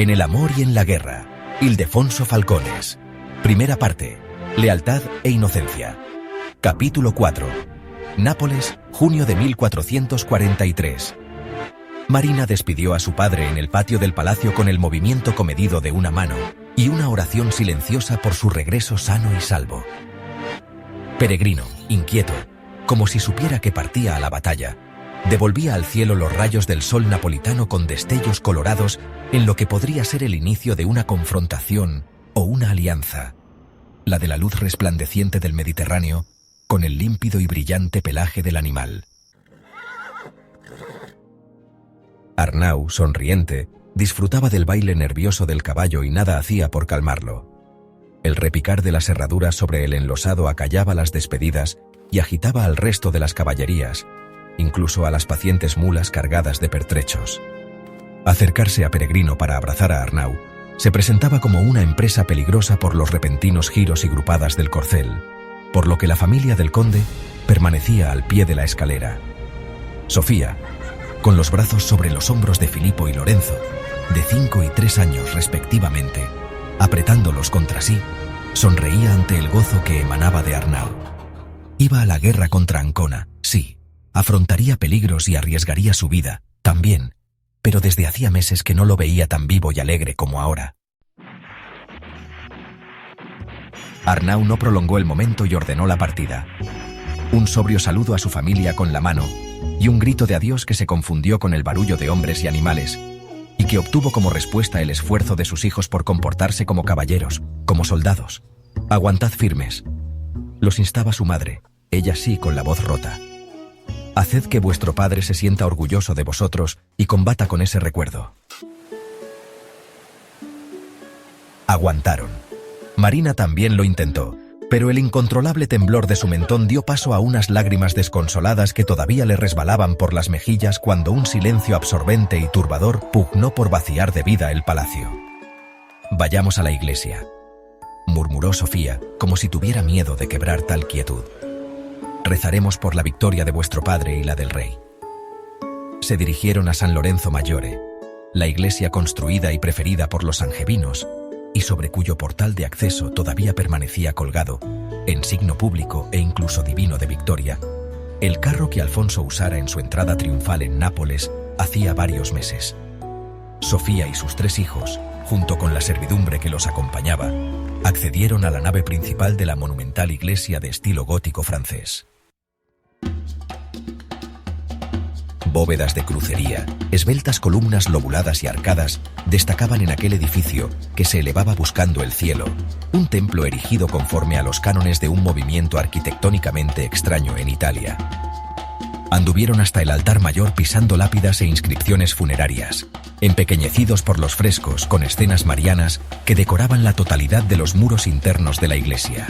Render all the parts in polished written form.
En el amor y en la guerra, Ildefonso Falcones. Primera parte, lealtad e inocencia. Capítulo 4. Nápoles, junio de 1443. Marina despidió a su padre en el patio del palacio con el movimiento comedido de una mano y una oración silenciosa por su regreso sano y salvo. Peregrino, inquieto, como si supiera que partía a la batalla, devolvía al cielo los rayos del sol napolitano con destellos colorados en lo que podría ser el inicio de una confrontación o una alianza, la de la luz resplandeciente del Mediterráneo con el límpido y brillante pelaje del animal. Arnau, sonriente, disfrutaba del baile nervioso del caballo y nada hacía por calmarlo. El repicar de las herraduras sobre el enlosado acallaba las despedidas y agitaba al resto de las caballerías, incluso a las pacientes mulas cargadas de pertrechos. Acercarse a Peregrino para abrazar a Arnau se presentaba como una empresa peligrosa por los repentinos giros y grupadas del corcel, por lo que la familia del conde permanecía al pie de la escalera. Sofía, con los brazos sobre los hombros de Filipo y Lorenzo, de 5 y 3 años respectivamente, apretándolos contra sí, sonreía ante el gozo que emanaba de Arnau. Iba a la guerra contra Ancona, sí, afrontaría peligros y arriesgaría su vida, también, pero desde hacía meses que no lo veía tan vivo y alegre como ahora. Arnau no prolongó el momento y ordenó la partida. Un sobrio saludo a su familia con la mano y un grito de adiós que se confundió con el barullo de hombres y animales, y que obtuvo como respuesta el esfuerzo de sus hijos por comportarse como caballeros, como soldados. «Aguantad firmes», los instaba su madre, ella sí con la voz rota. «Haced que vuestro padre se sienta orgulloso de vosotros y combata con ese recuerdo». Aguantaron. Marina también lo intentó, pero el incontrolable temblor de su mentón dio paso a unas lágrimas desconsoladas que todavía le resbalaban por las mejillas cuando un silencio absorbente y turbador pugnó por vaciar de vida el palacio. «Vayamos a la iglesia», murmuró Sofía, como si tuviera miedo de quebrar tal quietud. «Rezaremos por la victoria de vuestro padre y la del rey». Se dirigieron a San Lorenzo Maggiore, la iglesia construida y preferida por los angevinos, y sobre cuyo portal de acceso todavía permanecía colgado, en signo público e incluso divino de victoria, el carro que Alfonso usara en su entrada triunfal en Nápoles hacía varios meses. Sofía y sus 3 hijos, junto con la servidumbre que los acompañaba, accedieron a la nave principal de la monumental iglesia de estilo gótico francés. Bóvedas de crucería, esbeltas columnas lobuladas y arcadas destacaban en aquel edificio que se elevaba buscando el cielo, un templo erigido conforme a los cánones de un movimiento arquitectónicamente extraño en Italia. Anduvieron hasta el altar mayor pisando lápidas e inscripciones funerarias, empequeñecidos por los frescos con escenas marianas que decoraban la totalidad de los muros internos de la iglesia.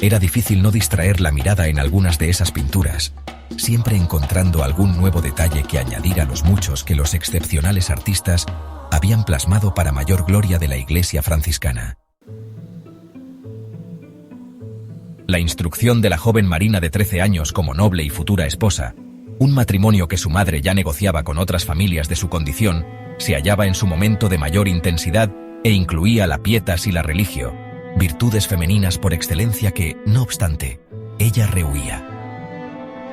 Era difícil no distraer la mirada en algunas de esas pinturas, siempre encontrando algún nuevo detalle que añadir a los muchos que los excepcionales artistas habían plasmado para mayor gloria de la iglesia franciscana. La instrucción de la joven Marina de 13 años como noble y futura esposa, un matrimonio que su madre ya negociaba con otras familias de su condición, se hallaba en su momento de mayor intensidad e incluía la pietas y la religio, virtudes femeninas por excelencia que, no obstante, ella rehuía.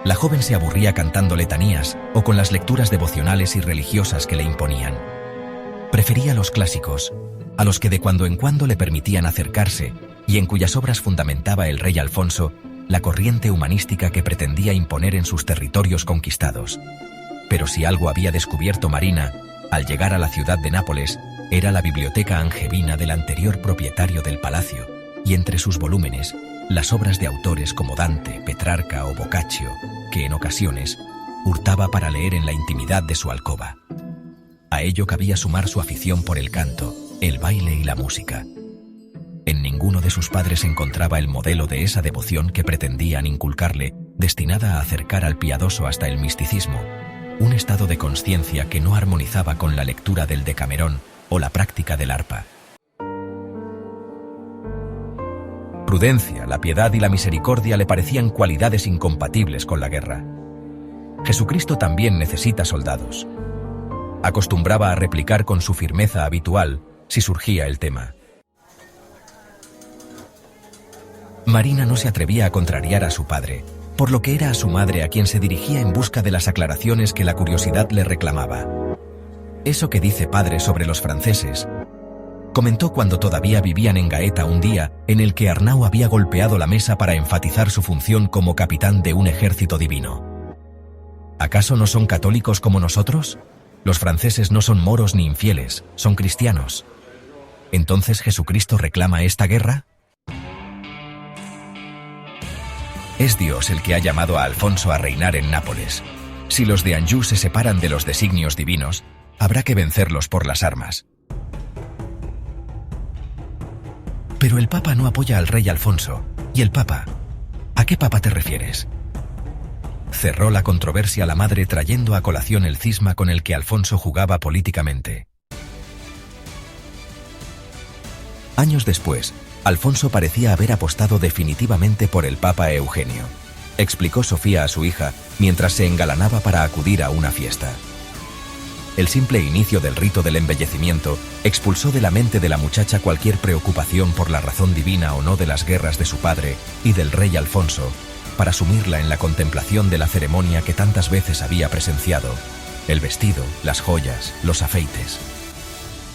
La joven se aburría cantando letanías o con las lecturas devocionales y religiosas que le imponían. Prefería los clásicos, a los que de cuando en cuando le permitían acercarse y en cuyas obras fundamentaba el rey Alfonso la corriente humanística que pretendía imponer en sus territorios conquistados. Pero si algo había descubierto Marina, al llegar a la ciudad de Nápoles, era la biblioteca angevina del anterior propietario del palacio, y entre sus volúmenes, las obras de autores como Dante, Petrarca o Boccaccio, que en ocasiones hurtaba para leer en la intimidad de su alcoba. A ello cabía sumar su afición por el canto, el baile y la música. En ninguno de sus padres encontraba el modelo de esa devoción que pretendían inculcarle, destinada a acercar al piadoso hasta el misticismo, un estado de conciencia que no armonizaba con la lectura del Decamerón o la práctica del arpa. prudencia, la piedad y la misericordia le parecían cualidades incompatibles con la guerra. Jesucristo también necesita soldados. Acostumbraba a replicar con su firmeza habitual si surgía el tema. Marina no se atrevía a contrariar a su padre, por lo que era a su madre a quien se dirigía en busca de las aclaraciones que la curiosidad le reclamaba. «Eso que dice padre sobre los franceses», comentó cuando todavía vivían en Gaeta un día en el que Arnau había golpeado la mesa para enfatizar su función como capitán de un ejército divino. «¿Acaso no son católicos como nosotros? Los franceses no son moros ni infieles, son cristianos. ¿Entonces Jesucristo reclama esta guerra?» Es Dios el que ha llamado a Alfonso a reinar en Nápoles. Si los de Anjou se separan de los designios divinos, habrá que vencerlos por las armas. Pero el Papa no apoya al rey Alfonso. ¿Y el Papa? ¿A qué Papa te refieres? Cerró la controversia la madre trayendo a colación el cisma con el que Alfonso jugaba políticamente. Años después, Alfonso parecía haber apostado definitivamente por el Papa Eugenio, explicó Sofía a su hija mientras se engalanaba para acudir a una fiesta. El simple inicio del rito del embellecimiento expulsó de la mente de la muchacha cualquier preocupación por la razón divina o no de las guerras de su padre y del rey Alfonso, para sumirla en la contemplación de la ceremonia que tantas veces había presenciado: el vestido, las joyas, los afeites.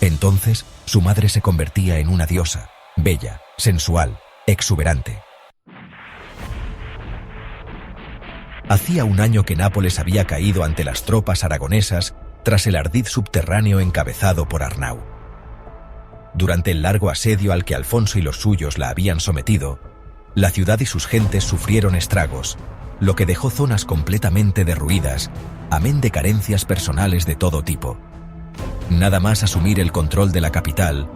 Entonces, su madre se convertía en una diosa, bella, sensual, exuberante. Hacía un año que Nápoles había caído ante las tropas aragonesas tras el ardid subterráneo encabezado por Arnau. Durante el largo asedio al que Alfonso y los suyos la habían sometido, la ciudad y sus gentes sufrieron estragos, lo que dejó zonas completamente derruidas, amén de carencias personales de todo tipo. Nada más asumir el control de la capital,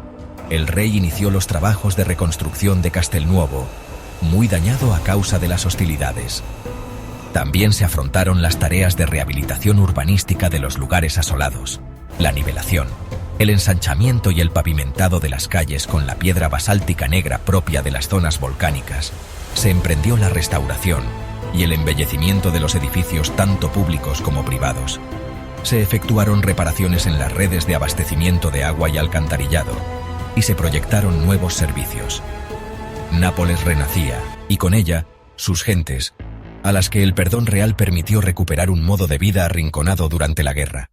el rey inició los trabajos de reconstrucción de Castelnuovo, muy dañado a causa de las hostilidades. También se afrontaron las tareas de rehabilitación urbanística de los lugares asolados, la nivelación, el ensanchamiento y el pavimentado de las calles con la piedra basáltica negra propia de las zonas volcánicas. Se emprendió la restauración y el embellecimiento de los edificios tanto públicos como privados. Se efectuaron reparaciones en las redes de abastecimiento de agua y alcantarillado, y se proyectaron nuevos servicios. Nápoles renacía, y con ella, sus gentes, a las que el perdón real permitió recuperar un modo de vida arrinconado durante la guerra.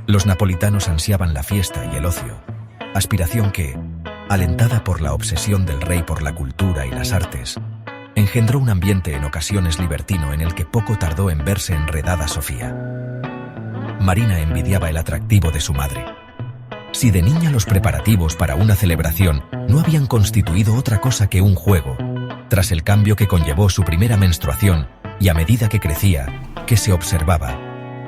Los napolitanos ansiaban la fiesta y el ocio, aspiración que, alentada por la obsesión del rey por la cultura y las artes, engendró un ambiente en ocasiones libertino en el que poco tardó en verse enredada Sofía. Marina envidiaba el atractivo de su madre. Si de niña los preparativos para una celebración no habían constituido otra cosa que un juego, tras el cambio que conllevó su primera menstruación y a medida que crecía, que se observaba,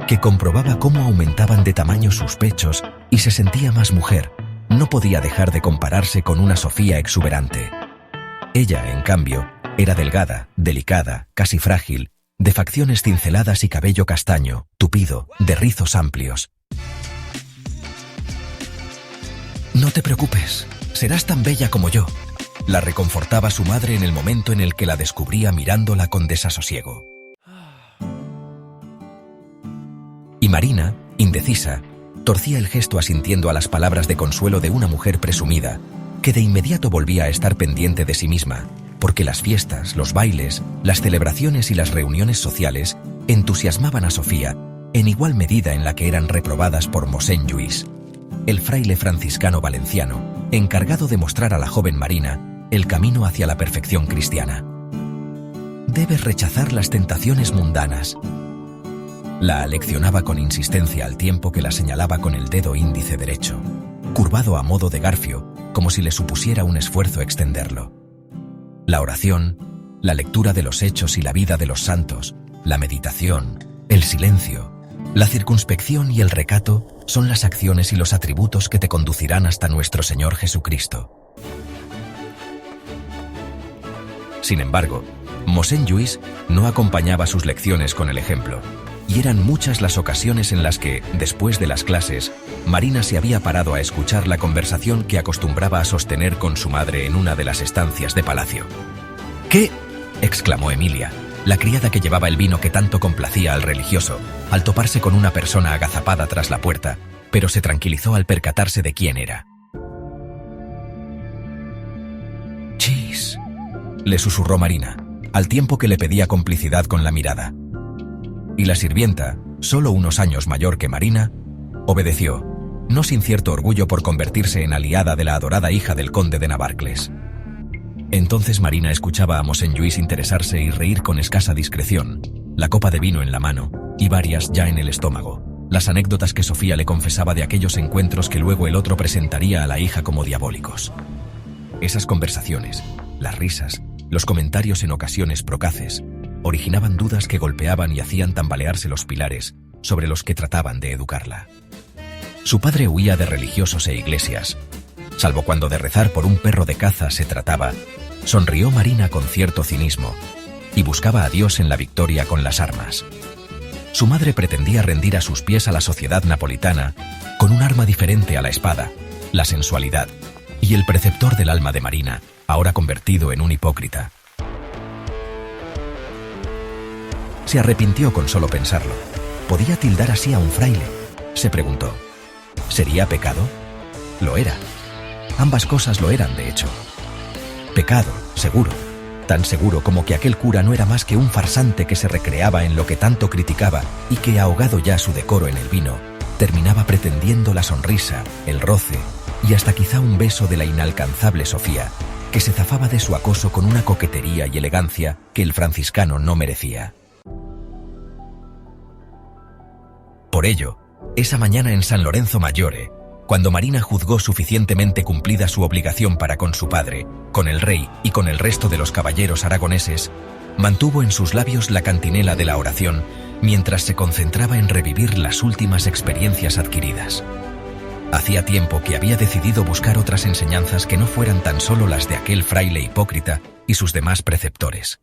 que comprobaba cómo aumentaban de tamaño sus pechos y se sentía más mujer, no podía dejar de compararse con una Sofía exuberante. Ella, en cambio, era delgada, delicada, casi frágil, de facciones cinceladas y cabello castaño, tupido, de rizos amplios. «No te preocupes, serás tan bella como yo», la reconfortaba su madre en el momento en el que la descubría mirándola con desasosiego. Y Marina, indecisa, torcía el gesto asintiendo a las palabras de consuelo de una mujer presumida, que de inmediato volvía a estar pendiente de sí misma, porque las fiestas, los bailes, las celebraciones y las reuniones sociales entusiasmaban a Sofía en igual medida en la que eran reprobadas por Mosén Lluís, el fraile franciscano valenciano, encargado de mostrar a la joven Marina el camino hacia la perfección cristiana. «Debes rechazar las tentaciones mundanas», la aleccionaba con insistencia al tiempo que la señalaba con el dedo índice derecho, curvado a modo de garfio, como si le supusiera un esfuerzo extenderlo. La oración, la lectura de los hechos y la vida de los santos, la meditación, el silencio, la circunspección y el recato son las acciones y los atributos que te conducirán hasta nuestro Señor Jesucristo. Sin embargo, Mosén Lluís no acompañaba sus lecciones con el ejemplo, y eran muchas las ocasiones en las que, después de las clases, Marina se había parado a escuchar la conversación que acostumbraba a sostener con su madre en una de las estancias de palacio. «¿Qué?», exclamó Emilia, la criada que llevaba el vino que tanto complacía al religioso. al toparse con una persona agazapada tras la puerta, pero se tranquilizó al percatarse de quién era. «Chis», le susurró Marina, al tiempo que le pedía complicidad con la mirada. Y la sirvienta, solo unos años mayor que Marina, obedeció, no sin cierto orgullo por convertirse en aliada de la adorada hija del conde de Navarcles. Entonces Marina escuchaba a Mosén Lluís interesarse y reír con escasa discreción, la copa de vino en la mano, y varias ya en el estómago, las anécdotas que Sofía le confesaba de aquellos encuentros que luego el otro presentaría a la hija como diabólicos. Esas conversaciones, las risas, los comentarios en ocasiones procaces, originaban dudas que golpeaban y hacían tambalearse los pilares sobre los que trataban de educarla. Su padre huía de religiosos e iglesias. Salvo cuando de rezar por un perro de caza se trataba, sonrió Marina con cierto cinismo y buscaba a Dios en la victoria con las armas. Su madre pretendía rendir a sus pies a la sociedad napolitana con un arma diferente a la espada, la sensualidad, y el preceptor del alma de Marina, ahora convertido en un hipócrita. Se arrepintió con solo pensarlo. ¿Podía tildar así a un fraile?, se preguntó. ¿Sería pecado? Lo era. Ambas cosas lo eran, de hecho. Pecado, seguro. Tan seguro como que aquel cura no era más que un farsante que se recreaba en lo que tanto criticaba y que, ahogado ya su decoro en el vino, terminaba pretendiendo la sonrisa, el roce y hasta quizá un beso de la inalcanzable Sofía, que se zafaba de su acoso con una coquetería y elegancia que el franciscano no merecía. Por ello, esa mañana en San Lorenzo Maggiore, cuando Marina juzgó suficientemente cumplida su obligación para con su padre, con el rey y con el resto de los caballeros aragoneses, mantuvo en sus labios la cantinela de la oración mientras se concentraba en revivir las últimas experiencias adquiridas. Hacía tiempo que había decidido buscar otras enseñanzas que no fueran tan solo las de aquel fraile hipócrita y sus demás preceptores.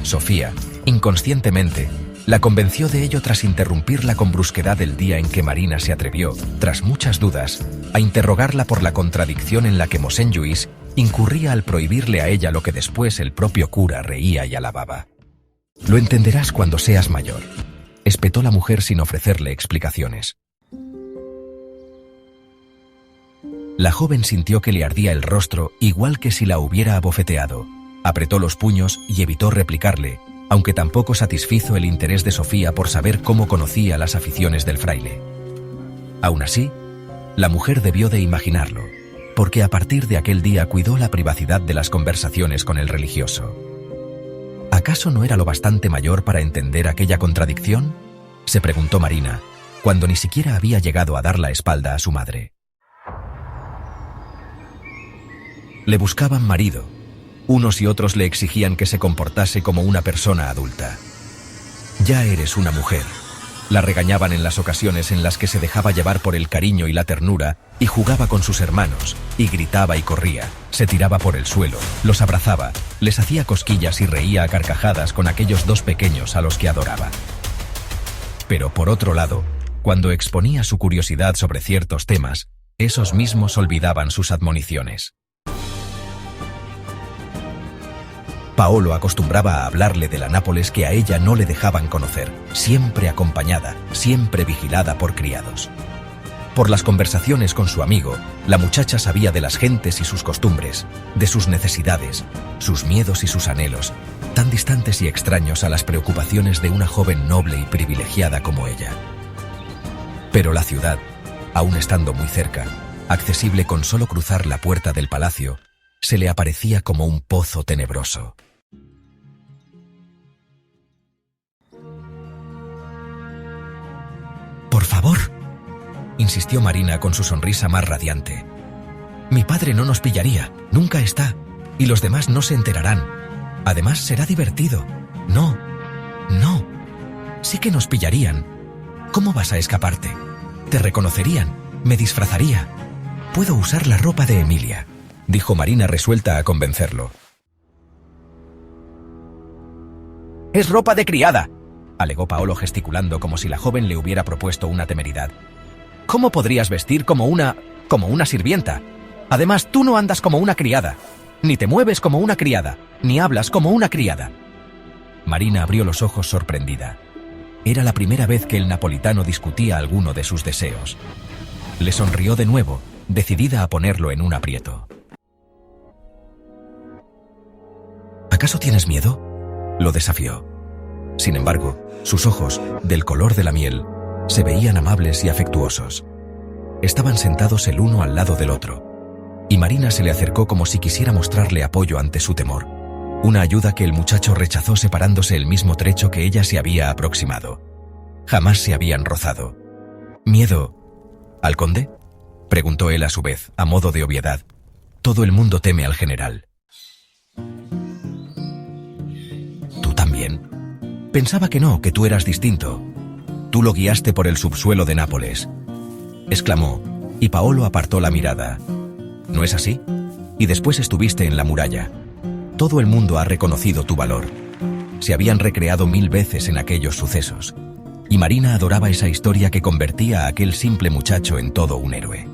Sofía, inconscientemente, la convenció de ello tras interrumpirla con brusquedad el día en que Marina se atrevió, tras muchas dudas, a interrogarla por la contradicción en la que Mosén Lluís incurría al prohibirle a ella lo que después el propio cura reía y alababa. «Lo entenderás cuando seas mayor», espetó la mujer sin ofrecerle explicaciones. La joven sintió que le ardía el rostro igual que si la hubiera abofeteado. Apretó los puños y evitó replicarle, aunque tampoco satisfizo el interés de Sofía por saber cómo conocía las aficiones del fraile. Aún así, la mujer debió de imaginarlo, porque a partir de aquel día cuidó la privacidad de las conversaciones con el religioso. ¿Acaso no era lo bastante mayor para entender aquella contradicción?, se preguntó Marina, cuando ni siquiera había llegado a dar la espalda a su madre. Le buscaban marido. Unos y otros le exigían que se comportase como una persona adulta. «Ya eres una mujer», la regañaban en las ocasiones en las que se dejaba llevar por el cariño y la ternura y jugaba con sus hermanos, y gritaba y corría, se tiraba por el suelo, los abrazaba, les hacía cosquillas y reía a carcajadas con aquellos dos pequeños a los que adoraba. Pero por otro lado, cuando exponía su curiosidad sobre ciertos temas, esos mismos olvidaban sus admoniciones. Paolo acostumbraba a hablarle de la Nápoles que a ella no le dejaban conocer, siempre acompañada, siempre vigilada por criados. Por las conversaciones con su amigo, la muchacha sabía de las gentes y sus costumbres, de sus necesidades, sus miedos y sus anhelos, tan distantes y extraños a las preocupaciones de una joven noble y privilegiada como ella. Pero la ciudad, aún estando muy cerca, accesible con solo cruzar la puerta del palacio, se le aparecía como un pozo tenebroso. «Por favor», insistió Marina con su sonrisa más radiante. «Mi padre no nos pillaría, nunca está, y los demás no se enterarán. Además será divertido. No, no, sí que nos pillarían. ¿Cómo vas a escaparte? Te reconocerían, me disfrazaría. Puedo usar la ropa de Emilia», dijo Marina resuelta a convencerlo. «Es ropa de criada», alegó Paolo gesticulando como si la joven le hubiera propuesto una temeridad. «¿Cómo podrías vestir como una sirvienta? Además, tú no andas como una criada, ni te mueves como una criada, ni hablas como una criada». Marina abrió los ojos sorprendida. Era la primera vez que el napolitano discutía alguno de sus deseos. Le sonrió de nuevo, decidida a ponerlo en un aprieto. ¿Acaso tienes miedo?, lo desafió. Sin embargo, sus ojos, del color de la miel, se veían amables y afectuosos. Estaban sentados el uno al lado del otro, y Marina se le acercó como si quisiera mostrarle apoyo ante su temor, una ayuda que el muchacho rechazó separándose el mismo trecho que ella se había aproximado. Jamás se habían rozado. ¿Miedo al conde?, preguntó él a su vez, a modo de obviedad. Todo el mundo teme al general. ¿Tú también? Pensaba que no, que tú eras distinto. Tú lo guiaste por el subsuelo de Nápoles, exclamó, y Paolo apartó la mirada. ¿No es así? Y después estuviste en la muralla. Todo el mundo ha reconocido tu valor. Se habían recreado 1000 veces en aquellos sucesos, y Marina adoraba esa historia que convertía a aquel simple muchacho en todo un héroe.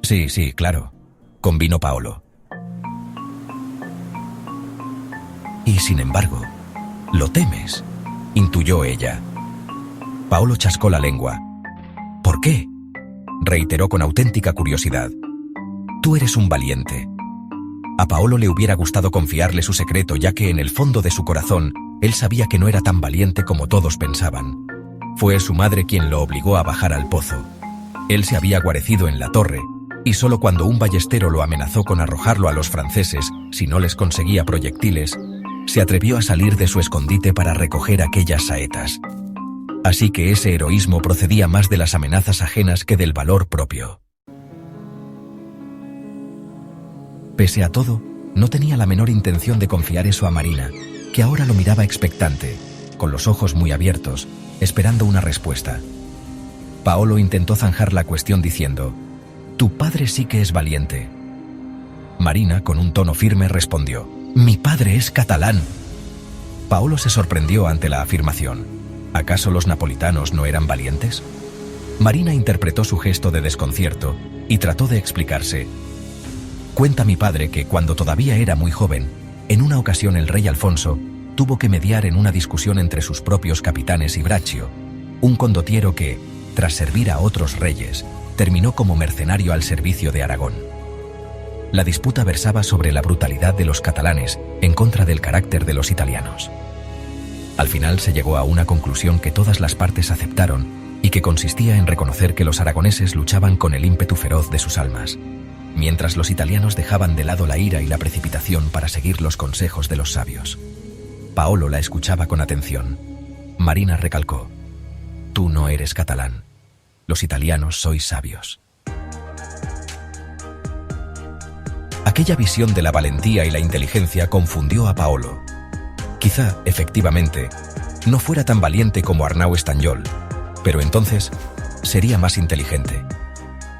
Sí, claro, convino Paolo. Y sin embargo, lo temes, intuyó ella. Paolo chascó la lengua. ¿Por qué?, reiteró con auténtica curiosidad. Tú eres un valiente. A Paolo le hubiera gustado confiarle su secreto, ya que en el fondo de su corazón, él sabía que no era tan valiente como todos pensaban. Fue su madre quien lo obligó a bajar al pozo. Él se había guarecido en la torre, y solo cuando un ballestero lo amenazó con arrojarlo a los franceses si no les conseguía proyectiles, se atrevió a salir de su escondite para recoger aquellas saetas. Así que ese heroísmo procedía más de las amenazas ajenas que del valor propio. Pese a todo, no tenía la menor intención de confiar eso a Marina, que ahora lo miraba expectante, con los ojos muy abiertos, esperando una respuesta. Paolo intentó zanjar la cuestión diciendo: «Tu padre sí que es valiente». Marina, con un tono firme, respondió: «Mi padre es catalán». Paolo se sorprendió ante la afirmación. ¿Acaso los napolitanos no eran valientes? Marina interpretó su gesto de desconcierto y trató de explicarse. Cuenta mi padre que cuando todavía era muy joven, en una ocasión el rey Alfonso tuvo que mediar en una discusión entre sus propios capitanes y Braccio, un condottiero que, tras servir a otros reyes, terminó como mercenario al servicio de Aragón. La disputa versaba sobre la brutalidad de los catalanes en contra del carácter de los italianos. Al final se llegó a una conclusión que todas las partes aceptaron y que consistía en reconocer que los aragoneses luchaban con el ímpetu feroz de sus almas, mientras los italianos dejaban de lado la ira y la precipitación para seguir los consejos de los sabios. Paolo la escuchaba con atención. Marina recalcó: «Tú no eres catalán. Los italianos sois sabios». Aquella visión de la valentía y la inteligencia confundió a Paolo. Quizá, efectivamente, no fuera tan valiente como Arnau Estanyol, pero entonces sería más inteligente.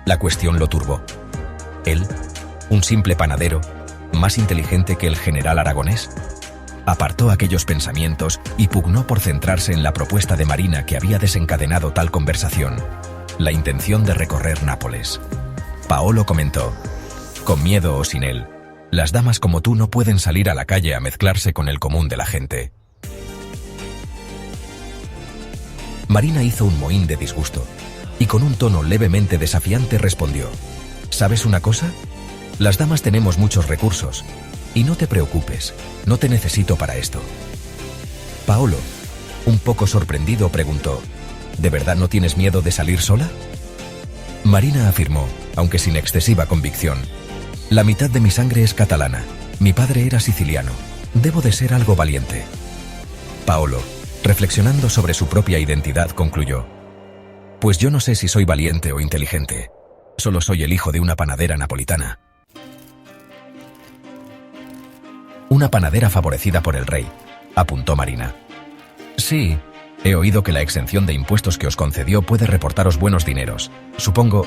La cuestión lo turbó. ¿Él, un simple panadero, más inteligente que el general aragonés? Apartó aquellos pensamientos y pugnó por centrarse en la propuesta de Marina que había desencadenado tal conversación: la intención de recorrer Nápoles. Paolo comentó: «Con miedo o sin él, las damas como tú no pueden salir a la calle a mezclarse con el común de la gente». Marina hizo un mohín de disgusto y con un tono levemente desafiante respondió: «¿Sabes una cosa? Las damas tenemos muchos recursos, y no te preocupes, no te necesito para esto». Paolo, un poco sorprendido, preguntó: «¿De verdad no tienes miedo de salir sola?». Marina afirmó, aunque sin excesiva convicción: «La mitad de mi sangre es catalana, mi padre era siciliano, debo de ser algo valiente». Paolo, reflexionando sobre su propia identidad, concluyó: «Pues yo no sé si soy valiente o inteligente. Solo soy el hijo de una panadera napolitana». «Una panadera favorecida por el rey», apuntó Marina. «Sí, he oído que la exención de impuestos que os concedió puede reportaros buenos dineros. Supongo».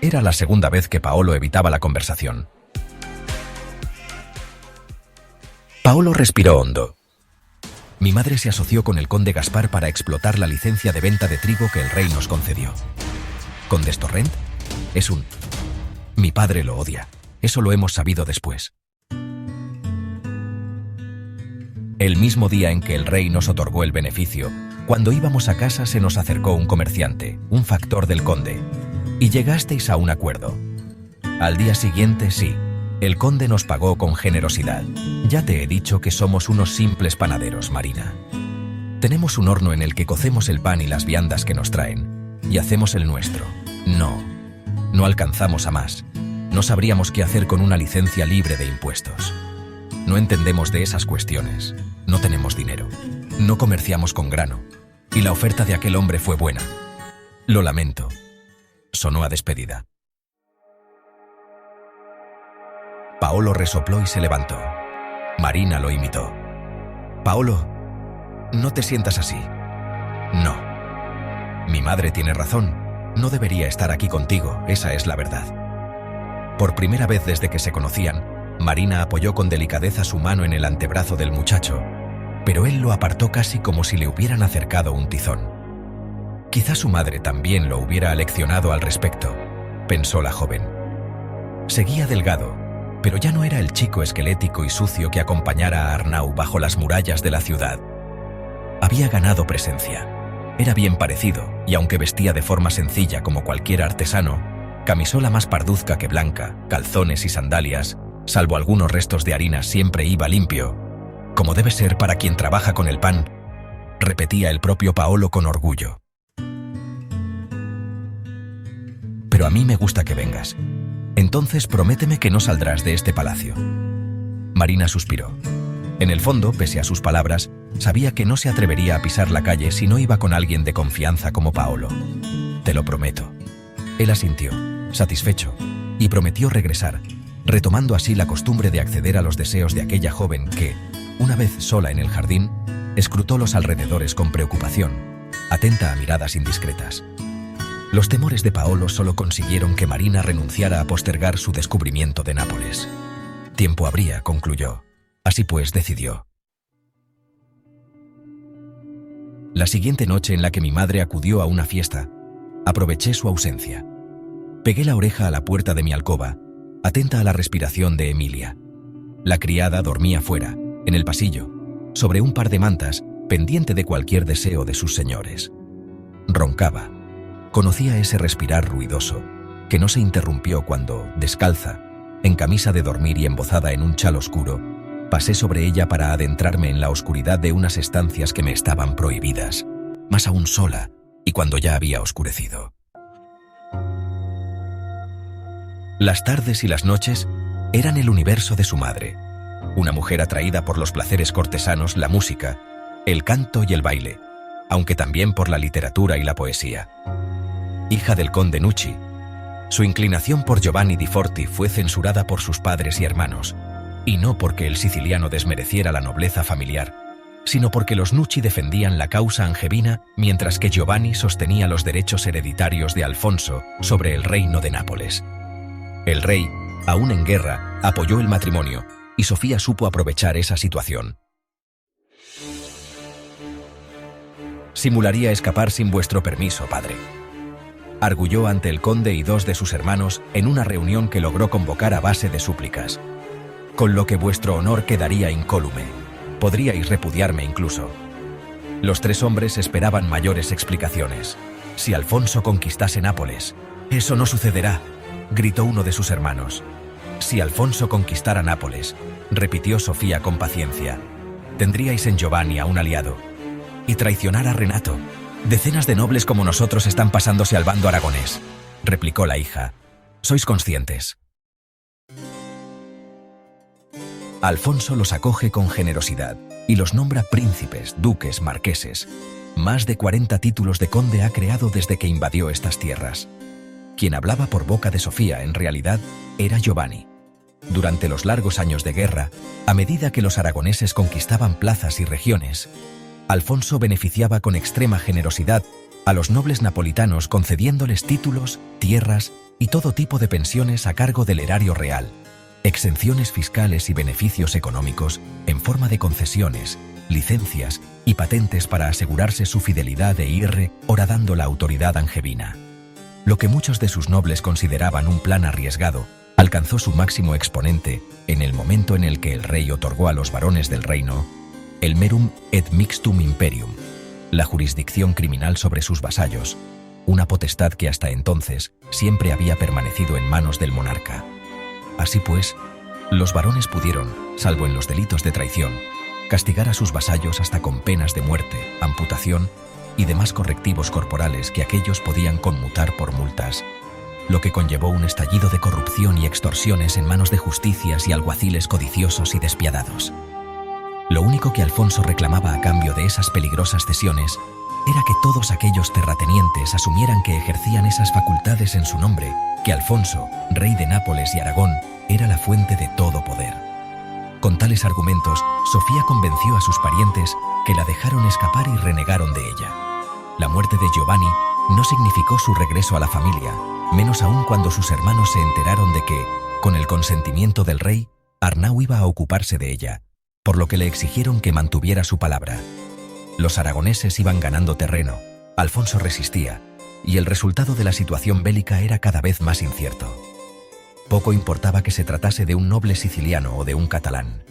Era la segunda vez que Paolo evitaba la conversación. Paolo respiró hondo. «Mi madre se asoció con el conde Gaspar para explotar la licencia de venta de trigo que el rey nos concedió». «¿Condes Torrent? Es un...». «Mi padre lo odia. Eso lo hemos sabido después». El mismo día en que el rey nos otorgó el beneficio, cuando íbamos a casa se nos acercó un comerciante, un factor del conde, y llegasteis a un acuerdo. Al día siguiente, sí, el conde nos pagó con generosidad. Ya te he dicho que somos unos simples panaderos, Marina. Tenemos un horno en el que cocemos el pan y las viandas que nos traen, y hacemos el nuestro. No alcanzamos a más. No sabríamos qué hacer con una licencia libre de impuestos. No entendemos de esas cuestiones. No tenemos dinero. No comerciamos con grano. Y la oferta de aquel hombre fue buena. Lo lamento. Sonó a despedida. Paolo resopló y se levantó. Marina lo imitó. Paolo, no te sientas así. No. Mi madre tiene razón. No debería estar aquí contigo, esa es la verdad. Por primera vez desde que se conocían, Marina apoyó con delicadeza su mano en el antebrazo del muchacho, pero él lo apartó casi como si le hubieran acercado un tizón. Quizá su madre también lo hubiera aleccionado al respecto, pensó la joven. Seguía delgado, pero ya no era el chico esquelético y sucio que acompañara a Arnau bajo las murallas de la ciudad. Había ganado presencia. Era bien parecido, y aunque vestía de forma sencilla como cualquier artesano, camisola más parduzca que blanca, calzones y sandalias, salvo algunos restos de harina, siempre iba limpio, como debe ser para quien trabaja con el pan, repetía el propio Paolo con orgullo. Pero a mí me gusta que vengas. Entonces prométeme que no saldrás de este palacio. Marina suspiró. En el fondo, pese a sus palabras, sabía que no se atrevería a pisar la calle si no iba con alguien de confianza como Paolo. Te lo prometo. Él asintió, satisfecho, y prometió regresar, retomando así la costumbre de acceder a los deseos de aquella joven que, una vez sola en el jardín, escrutó los alrededores con preocupación, atenta a miradas indiscretas. Los temores de Paolo solo consiguieron que Marina renunciara a postergar su descubrimiento de Nápoles. Tiempo habría, concluyó. Así pues decidió. La siguiente noche en la que mi madre acudió a una fiesta, aproveché su ausencia. Pegué la oreja a la puerta de mi alcoba, atenta a la respiración de Emilia. La criada dormía fuera, en el pasillo, sobre un par de mantas, pendiente de cualquier deseo de sus señores. Roncaba. Conocía ese respirar ruidoso, que no se interrumpió cuando, descalza, en camisa de dormir y embozada en un chal oscuro, pasé sobre ella para adentrarme en la oscuridad de unas estancias que me estaban prohibidas, más aún sola, y cuando ya había oscurecido. Las tardes y las noches eran el universo de su madre, una mujer atraída por los placeres cortesanos, la música, el canto y el baile, aunque también por la literatura y la poesía. Hija del conde Nucci, su inclinación por Giovanni di Forti fue censurada por sus padres y hermanos, y no porque el siciliano desmereciera la nobleza familiar, sino porque los Nucci defendían la causa angevina mientras que Giovanni sostenía los derechos hereditarios de Alfonso sobre el reino de Nápoles. El rey, aún en guerra, apoyó el matrimonio, y Sofía supo aprovechar esa situación. Simularía escapar sin vuestro permiso, padre, arguyó ante el conde y dos de sus hermanos en una reunión que logró convocar a base de súplicas. Con lo que vuestro honor quedaría incólume. Podríais repudiarme incluso. Los tres hombres esperaban mayores explicaciones. Si Alfonso conquistase Nápoles, eso no sucederá, gritó uno de sus hermanos. Si Alfonso conquistara Nápoles, repitió Sofía con paciencia, tendríais en Giovanni a un aliado. Y traicionar a Renato. Decenas de nobles como nosotros están pasándose al bando aragonés, replicó la hija. Sois conscientes. Alfonso los acoge con generosidad y los nombra príncipes, duques, marqueses. Más de 40 títulos de conde ha creado desde que invadió estas tierras. Quien hablaba por boca de Sofía en realidad era Giovanni. Durante los largos años de guerra, a medida que los aragoneses conquistaban plazas y regiones, Alfonso beneficiaba con extrema generosidad a los nobles napolitanos concediéndoles títulos, tierras y todo tipo de pensiones a cargo del erario real, exenciones fiscales y beneficios económicos en forma de concesiones, licencias y patentes para asegurarse su fidelidad e ir horadando la autoridad angevina. Lo que muchos de sus nobles consideraban un plan arriesgado, alcanzó su máximo exponente en el momento en el que el rey otorgó a los varones del reino el merum et mixtum imperium, la jurisdicción criminal sobre sus vasallos, una potestad que hasta entonces siempre había permanecido en manos del monarca. Así pues, los varones pudieron, salvo en los delitos de traición, castigar a sus vasallos hasta con penas de muerte, amputación y demás correctivos corporales que aquellos podían conmutar por multas, lo que conllevó un estallido de corrupción y extorsiones en manos de justicias y alguaciles codiciosos y despiadados. Lo único que Alfonso reclamaba a cambio de esas peligrosas cesiones era que todos aquellos terratenientes asumieran que ejercían esas facultades en su nombre, que Alfonso, rey de Nápoles y Aragón, era la fuente de todo poder. Con tales argumentos, Sofía convenció a sus parientes que la dejaron escapar y renegaron de ella. La muerte de Giovanni no significó su regreso a la familia, menos aún cuando sus hermanos se enteraron de que, con el consentimiento del rey, Arnau iba a ocuparse de ella, por lo que le exigieron que mantuviera su palabra. Los aragoneses iban ganando terreno, Alfonso resistía, y el resultado de la situación bélica era cada vez más incierto. Poco importaba que se tratase de un noble siciliano o de un catalán.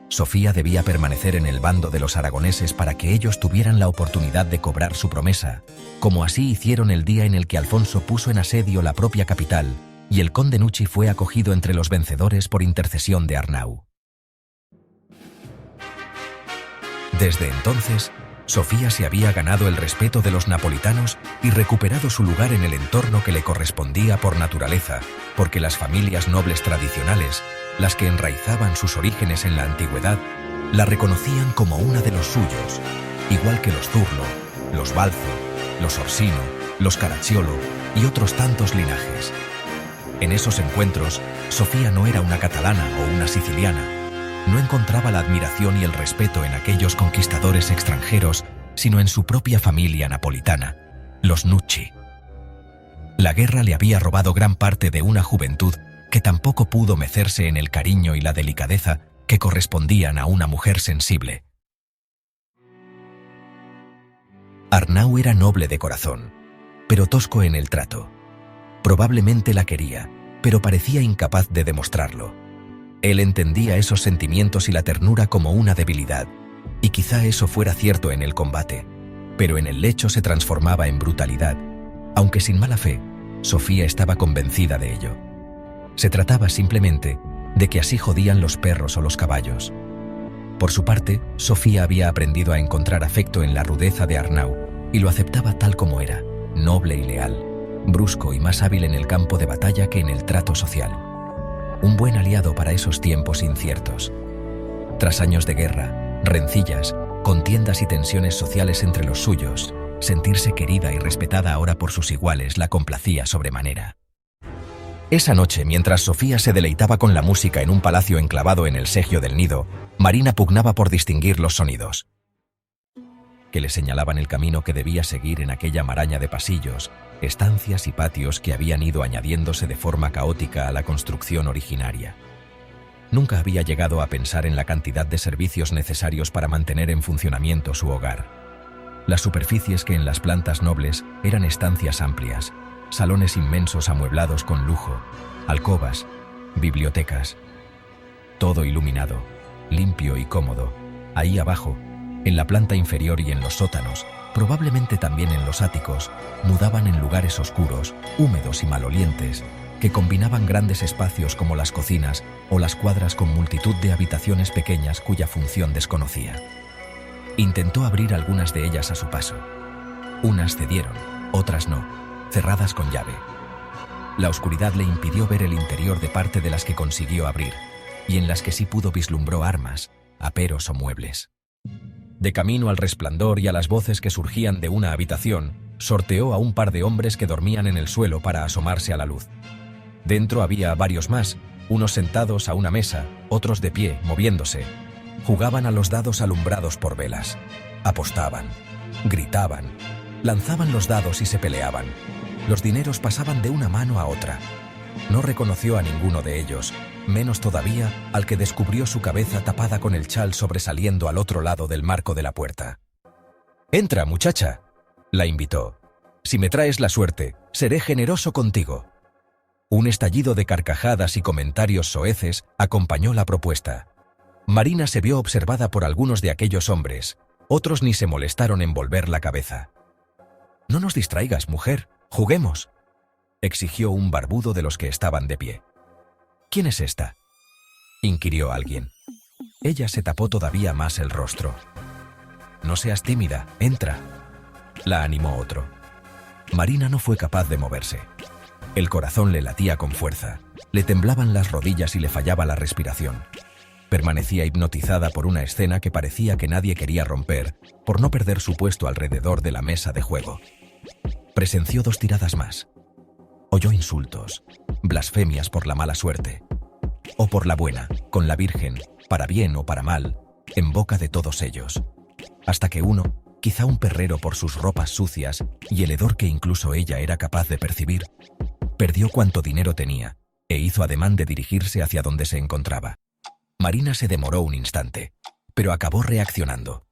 Sofía debía permanecer en el bando de los aragoneses para que ellos tuvieran la oportunidad de cobrar su promesa, como así hicieron el día en el que Alfonso puso en asedio la propia capital y el conde Nucci fue acogido entre los vencedores por intercesión de Arnau. Desde entonces, Sofía se había ganado el respeto de los napolitanos y recuperado su lugar en el entorno que le correspondía por naturaleza, porque las familias nobles tradicionales, las que enraizaban sus orígenes en la antigüedad, la reconocían como una de los suyos, igual que los Zurlo, los Balzo, los Orsino, los Caracciolo y otros tantos linajes. En esos encuentros, Sofía no era una catalana o una siciliana. No encontraba la admiración y el respeto en aquellos conquistadores extranjeros, sino en su propia familia napolitana, los Nucci. La guerra le había robado gran parte de una juventud que tampoco pudo mecerse en el cariño y la delicadeza que correspondían a una mujer sensible. Arnau era noble de corazón, pero tosco en el trato. Probablemente la quería, pero parecía incapaz de demostrarlo. Él entendía esos sentimientos y la ternura como una debilidad, y quizá eso fuera cierto en el combate, pero en el lecho se transformaba en brutalidad, aunque sin mala fe, Sofía estaba convencida de ello. Se trataba simplemente de que así jodían los perros o los caballos. Por su parte, Sofía había aprendido a encontrar afecto en la rudeza de Arnau, y lo aceptaba tal como era, noble y leal, brusco y más hábil en el campo de batalla que en el trato social. Un buen aliado para esos tiempos inciertos. Tras años de guerra, rencillas, contiendas y tensiones sociales entre los suyos, sentirse querida y respetada ahora por sus iguales la complacía sobremanera. Esa noche, mientras Sofía se deleitaba con la música en un palacio enclavado en el Segio del Nido, Marina pugnaba por distinguir los sonidos que le señalaban el camino que debía seguir en aquella maraña de pasillos, estancias y patios que habían ido añadiéndose de forma caótica a la construcción originaria. Nunca había llegado a pensar en la cantidad de servicios necesarios para mantener en funcionamiento su hogar. Las superficies que en las plantas nobles eran estancias amplias, salones inmensos amueblados con lujo, alcobas, bibliotecas. Todo iluminado, limpio y cómodo. Ahí abajo, en la planta inferior y en los sótanos, probablemente también en los áticos, mudaban en lugares oscuros, húmedos y malolientes, que combinaban grandes espacios como las cocinas o las cuadras con multitud de habitaciones pequeñas cuya función desconocía. Intentó abrir algunas de ellas a su paso. Unas cedieron, otras no, cerradas con llave. La oscuridad le impidió ver el interior de parte de las que consiguió abrir, y en las que sí pudo vislumbró armas, aperos o muebles. De camino al resplandor y a las voces que surgían de una habitación, sorteó a un par de hombres que dormían en el suelo para asomarse a la luz. Dentro había varios más, unos sentados a una mesa, otros de pie, moviéndose. Jugaban a los dados alumbrados por velas. Apostaban, gritaban, lanzaban los dados y se peleaban. Los dineros pasaban de una mano a otra. No reconoció a ninguno de ellos, menos todavía al que descubrió su cabeza tapada con el chal sobresaliendo al otro lado del marco de la puerta. «Entra, muchacha», la invitó. «Si me traes la suerte, seré generoso contigo». Un estallido de carcajadas y comentarios soeces acompañó la propuesta. Marina se vio observada por algunos de aquellos hombres. Otros ni se molestaron en volver la cabeza. «No nos distraigas, mujer, juguemos», exigió un barbudo de los que estaban de pie. «¿Quién es esta?», inquirió alguien. Ella se tapó todavía más el rostro. «No seas tímida, entra», la animó otro. Marina no fue capaz de moverse. El corazón le latía con fuerza, le temblaban las rodillas y le fallaba la respiración. Permanecía hipnotizada por una escena que parecía que nadie quería romper, por no perder su puesto alrededor de la mesa de juego. Presenció 2 tiradas más. Oyó insultos, blasfemias por la mala suerte, o por la buena, con la Virgen, para bien o para mal, en boca de todos ellos. Hasta que uno, quizá un perrero por sus ropas sucias y el hedor que incluso ella era capaz de percibir, perdió cuanto dinero tenía e hizo ademán de dirigirse hacia donde se encontraba. Marina se demoró un instante, pero acabó reaccionando.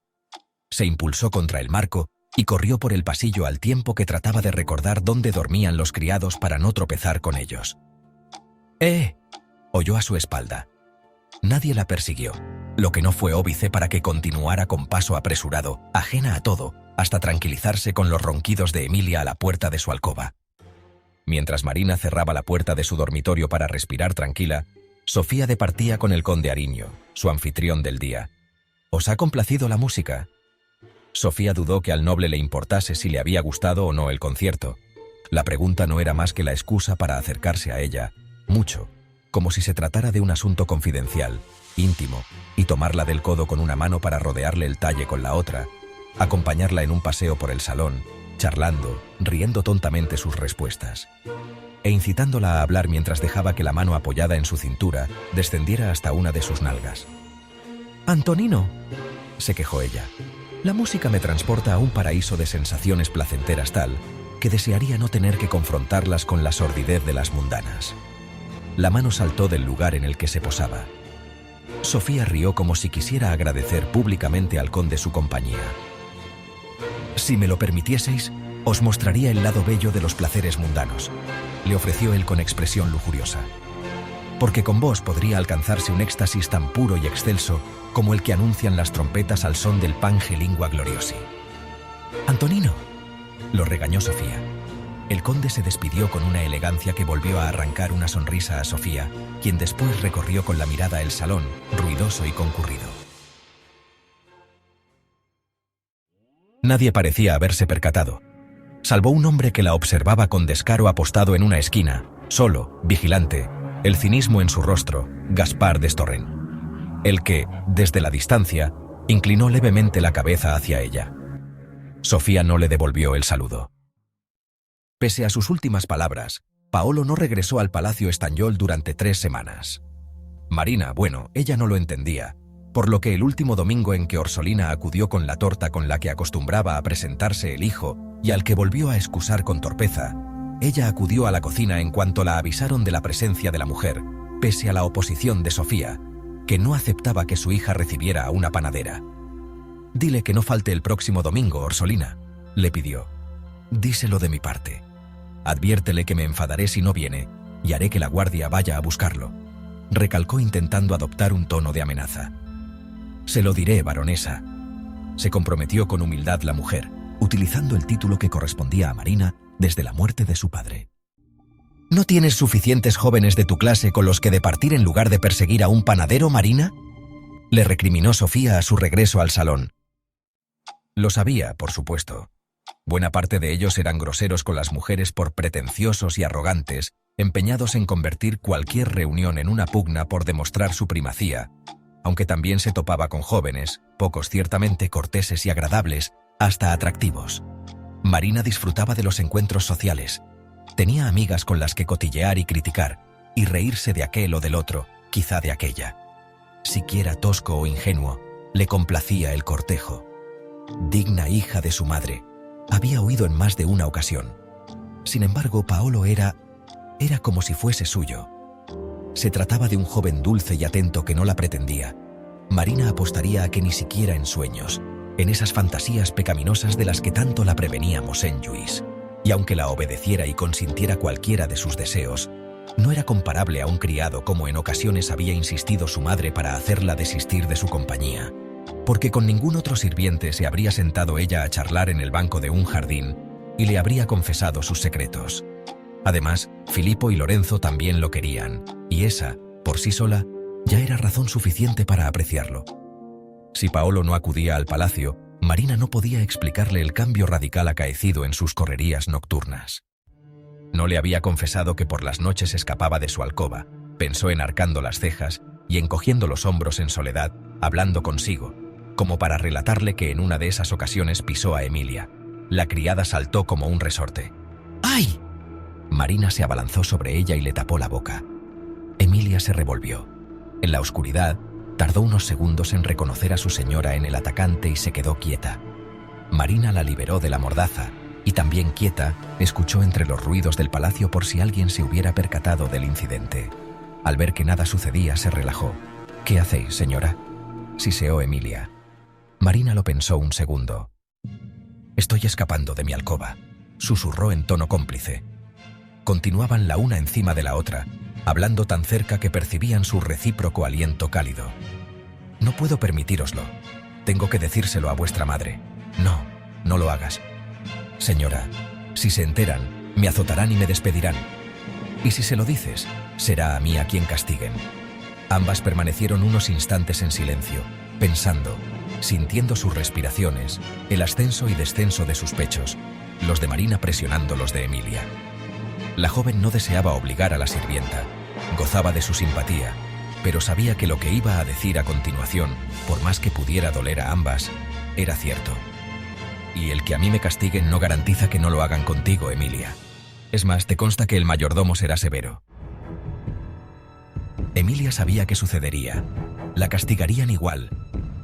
Se impulsó contra el marco y corrió por el pasillo al tiempo que trataba de recordar dónde dormían los criados para no tropezar con ellos. Oyó a su espalda. Nadie la persiguió, lo que no fue óbice para que continuara con paso apresurado, ajena a todo, hasta tranquilizarse con los ronquidos de Emilia a la puerta de su alcoba. Mientras Marina cerraba la puerta de su dormitorio para respirar tranquila, Sofía departía con el conde Ariño, su anfitrión del día. «¿Os ha complacido la música?». Sofía dudó que al noble le importase si le había gustado o no el concierto. La pregunta no era más que la excusa para acercarse a ella, mucho, como si se tratara de un asunto confidencial, íntimo, y tomarla del codo con una mano para rodearle el talle con la otra, acompañarla en un paseo por el salón, charlando, riendo tontamente sus respuestas, e incitándola a hablar mientras dejaba que la mano apoyada en su cintura descendiera hasta una de sus nalgas. «Antonino», se quejó ella, «la música me transporta a un paraíso de sensaciones placenteras tal que desearía no tener que confrontarlas con la sordidez de las mundanas». La mano saltó del lugar en el que se posaba. Sofía rió como si quisiera agradecer públicamente al conde su compañía. «Si me lo permitieseis, os mostraría el lado bello de los placeres mundanos», le ofreció él con expresión lujuriosa. «Porque con vos podría alcanzarse un éxtasis tan puro y excelso como el que anuncian las trompetas al son del Pange Lingua Gloriosi». «Antonino», lo regañó Sofía. El conde se despidió con una elegancia que volvió a arrancar una sonrisa a Sofía, quien después recorrió con la mirada el salón, ruidoso y concurrido. Nadie parecía haberse percatado, salvo un hombre que la observaba con descaro apostado en una esquina, solo, vigilante, el cinismo en su rostro, Gaspar de Storren. El que, desde la distancia, inclinó levemente la cabeza hacia ella. Sofía no le devolvió el saludo. Pese a sus últimas palabras, Paolo no regresó al Palacio Estanyol durante 3 semanas. Marina, bueno, ella no lo entendía, por lo que el último domingo en que Orsolina acudió con la torta con la que acostumbraba a presentarse el hijo y al que volvió a excusar con torpeza, ella acudió a la cocina en cuanto la avisaron de la presencia de la mujer, pese a la oposición de Sofía, que no aceptaba que su hija recibiera a una panadera. «Dile que no falte el próximo domingo, Orsolina», le pidió. «Díselo de mi parte. Adviértele que me enfadaré si no viene y haré que la guardia vaya a buscarlo», recalcó intentando adoptar un tono de amenaza. «Se lo diré, baronesa», se comprometió con humildad la mujer, utilizando el título que correspondía a Marina desde la muerte de su padre. «¿No tienes suficientes jóvenes de tu clase con los que departir en lugar de perseguir a un panadero, Marina?», le recriminó Sofía a su regreso al salón. Lo sabía, por supuesto. Buena parte de ellos eran groseros con las mujeres por pretenciosos y arrogantes, empeñados en convertir cualquier reunión en una pugna por demostrar su primacía, aunque también se topaba con jóvenes, pocos ciertamente corteses y agradables, hasta atractivos. Marina disfrutaba de los encuentros sociales. Tenía amigas con las que cotillear y criticar, y reírse de aquel o del otro, quizá de aquella. Siquiera tosco o ingenuo, le complacía el cortejo. Digna hija de su madre, había oído en más de una ocasión. Sin embargo, Paolo era como si fuese suyo. Se trataba de un joven dulce y atento que no la pretendía. Marina apostaría a que ni siquiera en sueños, en esas fantasías pecaminosas de las que tanto la prevenía Mosén Lluís, y aunque la obedeciera y consintiera cualquiera de sus deseos, No era comparable a un criado como en ocasiones había insistido su madre para hacerla desistir de su compañía, porque con ningún otro sirviente se habría sentado ella a charlar en el banco de un jardín y le habría confesado sus secretos. Además, Filippo y Lorenzo también lo querían, y esa, por sí sola, ya era razón suficiente para apreciarlo. Si Paolo no acudía al palacio, Marina no podía explicarle el cambio radical acaecido en sus correrías nocturnas. No le había confesado que por las noches escapaba de su alcoba, pensó enarcando las cejas y encogiendo los hombros en soledad, hablando consigo, como para relatarle que en una de esas ocasiones pisó a Emilia. La criada saltó como un resorte. ¡Ay! Marina se abalanzó sobre ella y le tapó la boca. Emilia se revolvió. En la oscuridad, tardó unos segundos en reconocer a su señora en el atacante y se quedó quieta. Marina la liberó de la mordaza y también quieta, escuchó entre los ruidos del palacio por si alguien se hubiera percatado del incidente. Al ver que nada sucedía, se relajó. «¿Qué hacéis, señora?», siseó Emilia. Marina lo pensó un segundo. «Estoy escapando de mi alcoba», susurró en tono cómplice. Continuaban la una encima de la otra, hablando tan cerca que percibían su recíproco aliento cálido. «No puedo permitíroslo. Tengo que decírselo a vuestra madre». «No, no lo hagas». «Señora, si se enteran, me azotarán y me despedirán. Y si se lo dices, será a mí a quien castiguen». Ambas permanecieron unos instantes en silencio, pensando, sintiendo sus respiraciones, el ascenso y descenso de sus pechos, los de Marina presionando los de Emilia. La joven no deseaba obligar a la sirvienta, gozaba de su simpatía, pero sabía que lo que iba a decir a continuación, por más que pudiera doler a ambas, era cierto. «Y el que a mí me castiguen no garantiza que no lo hagan contigo, Emilia. Es más, te consta que el mayordomo será severo». Emilia sabía qué sucedería. La castigarían igual,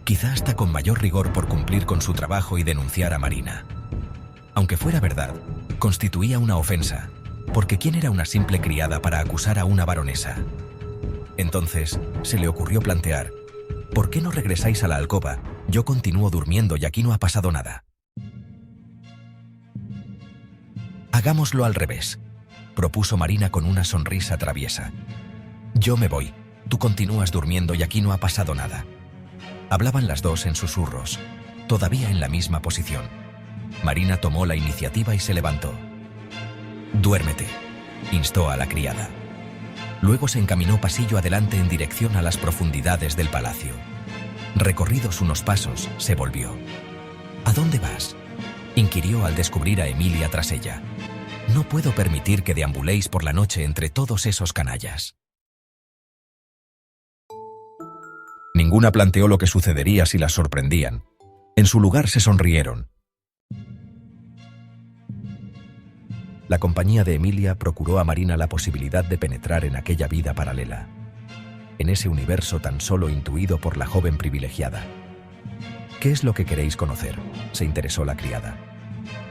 quizá hasta con mayor rigor por cumplir con su trabajo y denunciar a Marina. Aunque fuera verdad, constituía una ofensa, porque ¿quién era una simple criada para acusar a una baronesa? Entonces, se le ocurrió plantear: «¿Por qué no regresáis a la alcoba? Yo continúo durmiendo y aquí no ha pasado nada». «Hagámoslo al revés», propuso Marina con una sonrisa traviesa. «Yo me voy, tú continúas durmiendo y aquí no ha pasado nada». Hablaban las dos en susurros, todavía en la misma posición. Marina tomó la iniciativa y se levantó. «Duérmete», instó a la criada. Luego se encaminó pasillo adelante en dirección a las profundidades del palacio. Recorridos unos pasos, se volvió. «¿A dónde vas?», inquirió al descubrir a Emilia tras ella. «No puedo permitir que deambuléis por la noche entre todos esos canallas». Ninguna planteó lo que sucedería si las sorprendían. En su lugar se sonrieron. La compañía de Emilia procuró a Marina la posibilidad de penetrar en aquella vida paralela, en ese universo tan solo intuido por la joven privilegiada. «¿Qué es lo que queréis conocer?», se interesó la criada.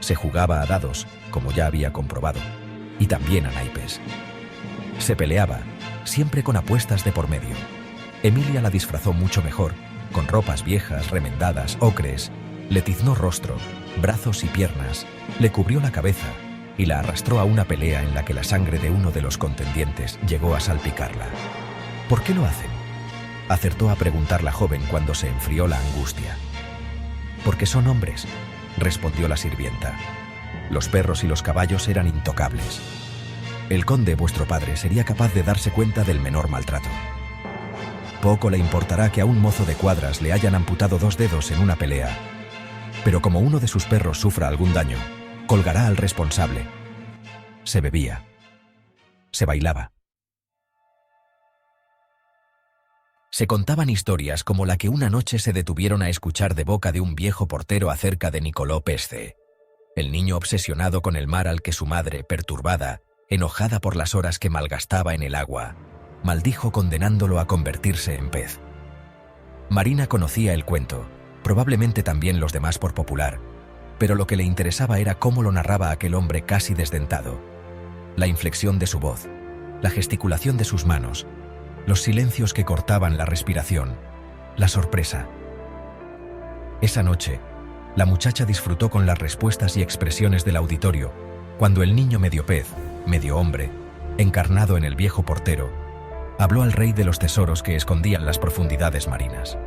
Se jugaba a dados, como ya había comprobado, y también a naipes. Se peleaba, siempre con apuestas de por medio. Emilia la disfrazó mucho mejor, con ropas viejas, remendadas, ocres, le tiznó rostro, brazos y piernas, le cubrió la cabeza y la arrastró a una pelea en la que la sangre de uno de los contendientes llegó a salpicarla. «¿Por qué lo hacen?», acertó a preguntar la joven cuando se enfrió la angustia. «Porque son hombres», respondió la sirvienta. «Los perros y los caballos eran intocables. El conde, vuestro padre, sería capaz de darse cuenta del menor maltrato. Poco le importará que a un mozo de cuadras le hayan amputado 2 dedos en una pelea, pero como uno de sus perros sufra algún daño, colgará al responsable». Se bebía. Se bailaba. Se contaban historias como la que una noche se detuvieron a escuchar de boca de un viejo portero acerca de Niccolò Pesce, el niño obsesionado con el mar al que su madre, perturbada, enojada por las horas que malgastaba en el agua, maldijo condenándolo a convertirse en pez. Marina conocía el cuento, probablemente también los demás por popular, pero lo que le interesaba era cómo lo narraba aquel hombre casi desdentado. La inflexión de su voz, la gesticulación de sus manos, los silencios que cortaban la respiración, la sorpresa. Esa noche, la muchacha disfrutó con las respuestas y expresiones del auditorio, cuando el niño medio pez, medio hombre, encarnado en el viejo portero, habló al rey de los tesoros que escondían las profundidades marinas.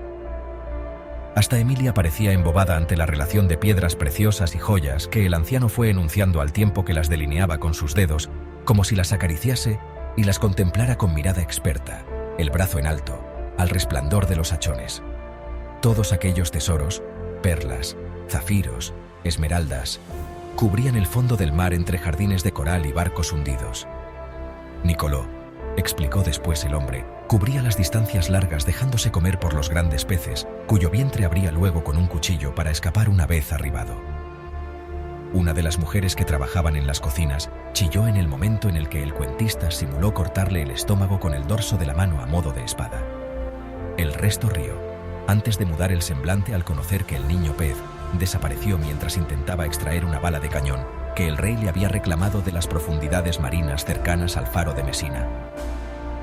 Hasta Emilia parecía embobada ante la relación de piedras preciosas y joyas que el anciano fue enunciando al tiempo que las delineaba con sus dedos, como si las acariciase y las contemplara con mirada experta, el brazo en alto, al resplandor de los hachones. Todos aquellos tesoros, perlas, zafiros, esmeraldas, cubrían el fondo del mar entre jardines de coral y barcos hundidos. Nicolò, explicó después el hombre, cubría las distancias largas dejándose comer por los grandes peces, cuyo vientre abría luego con un cuchillo para escapar una vez arribado. Una de las mujeres que trabajaban en las cocinas chilló en el momento en el que el cuentista simuló cortarle el estómago con el dorso de la mano a modo de espada. El resto rió, antes de mudar el semblante al conocer que el niño pez desapareció mientras intentaba extraer una bala de cañón que el rey le había reclamado de las profundidades marinas cercanas al faro de Mesina.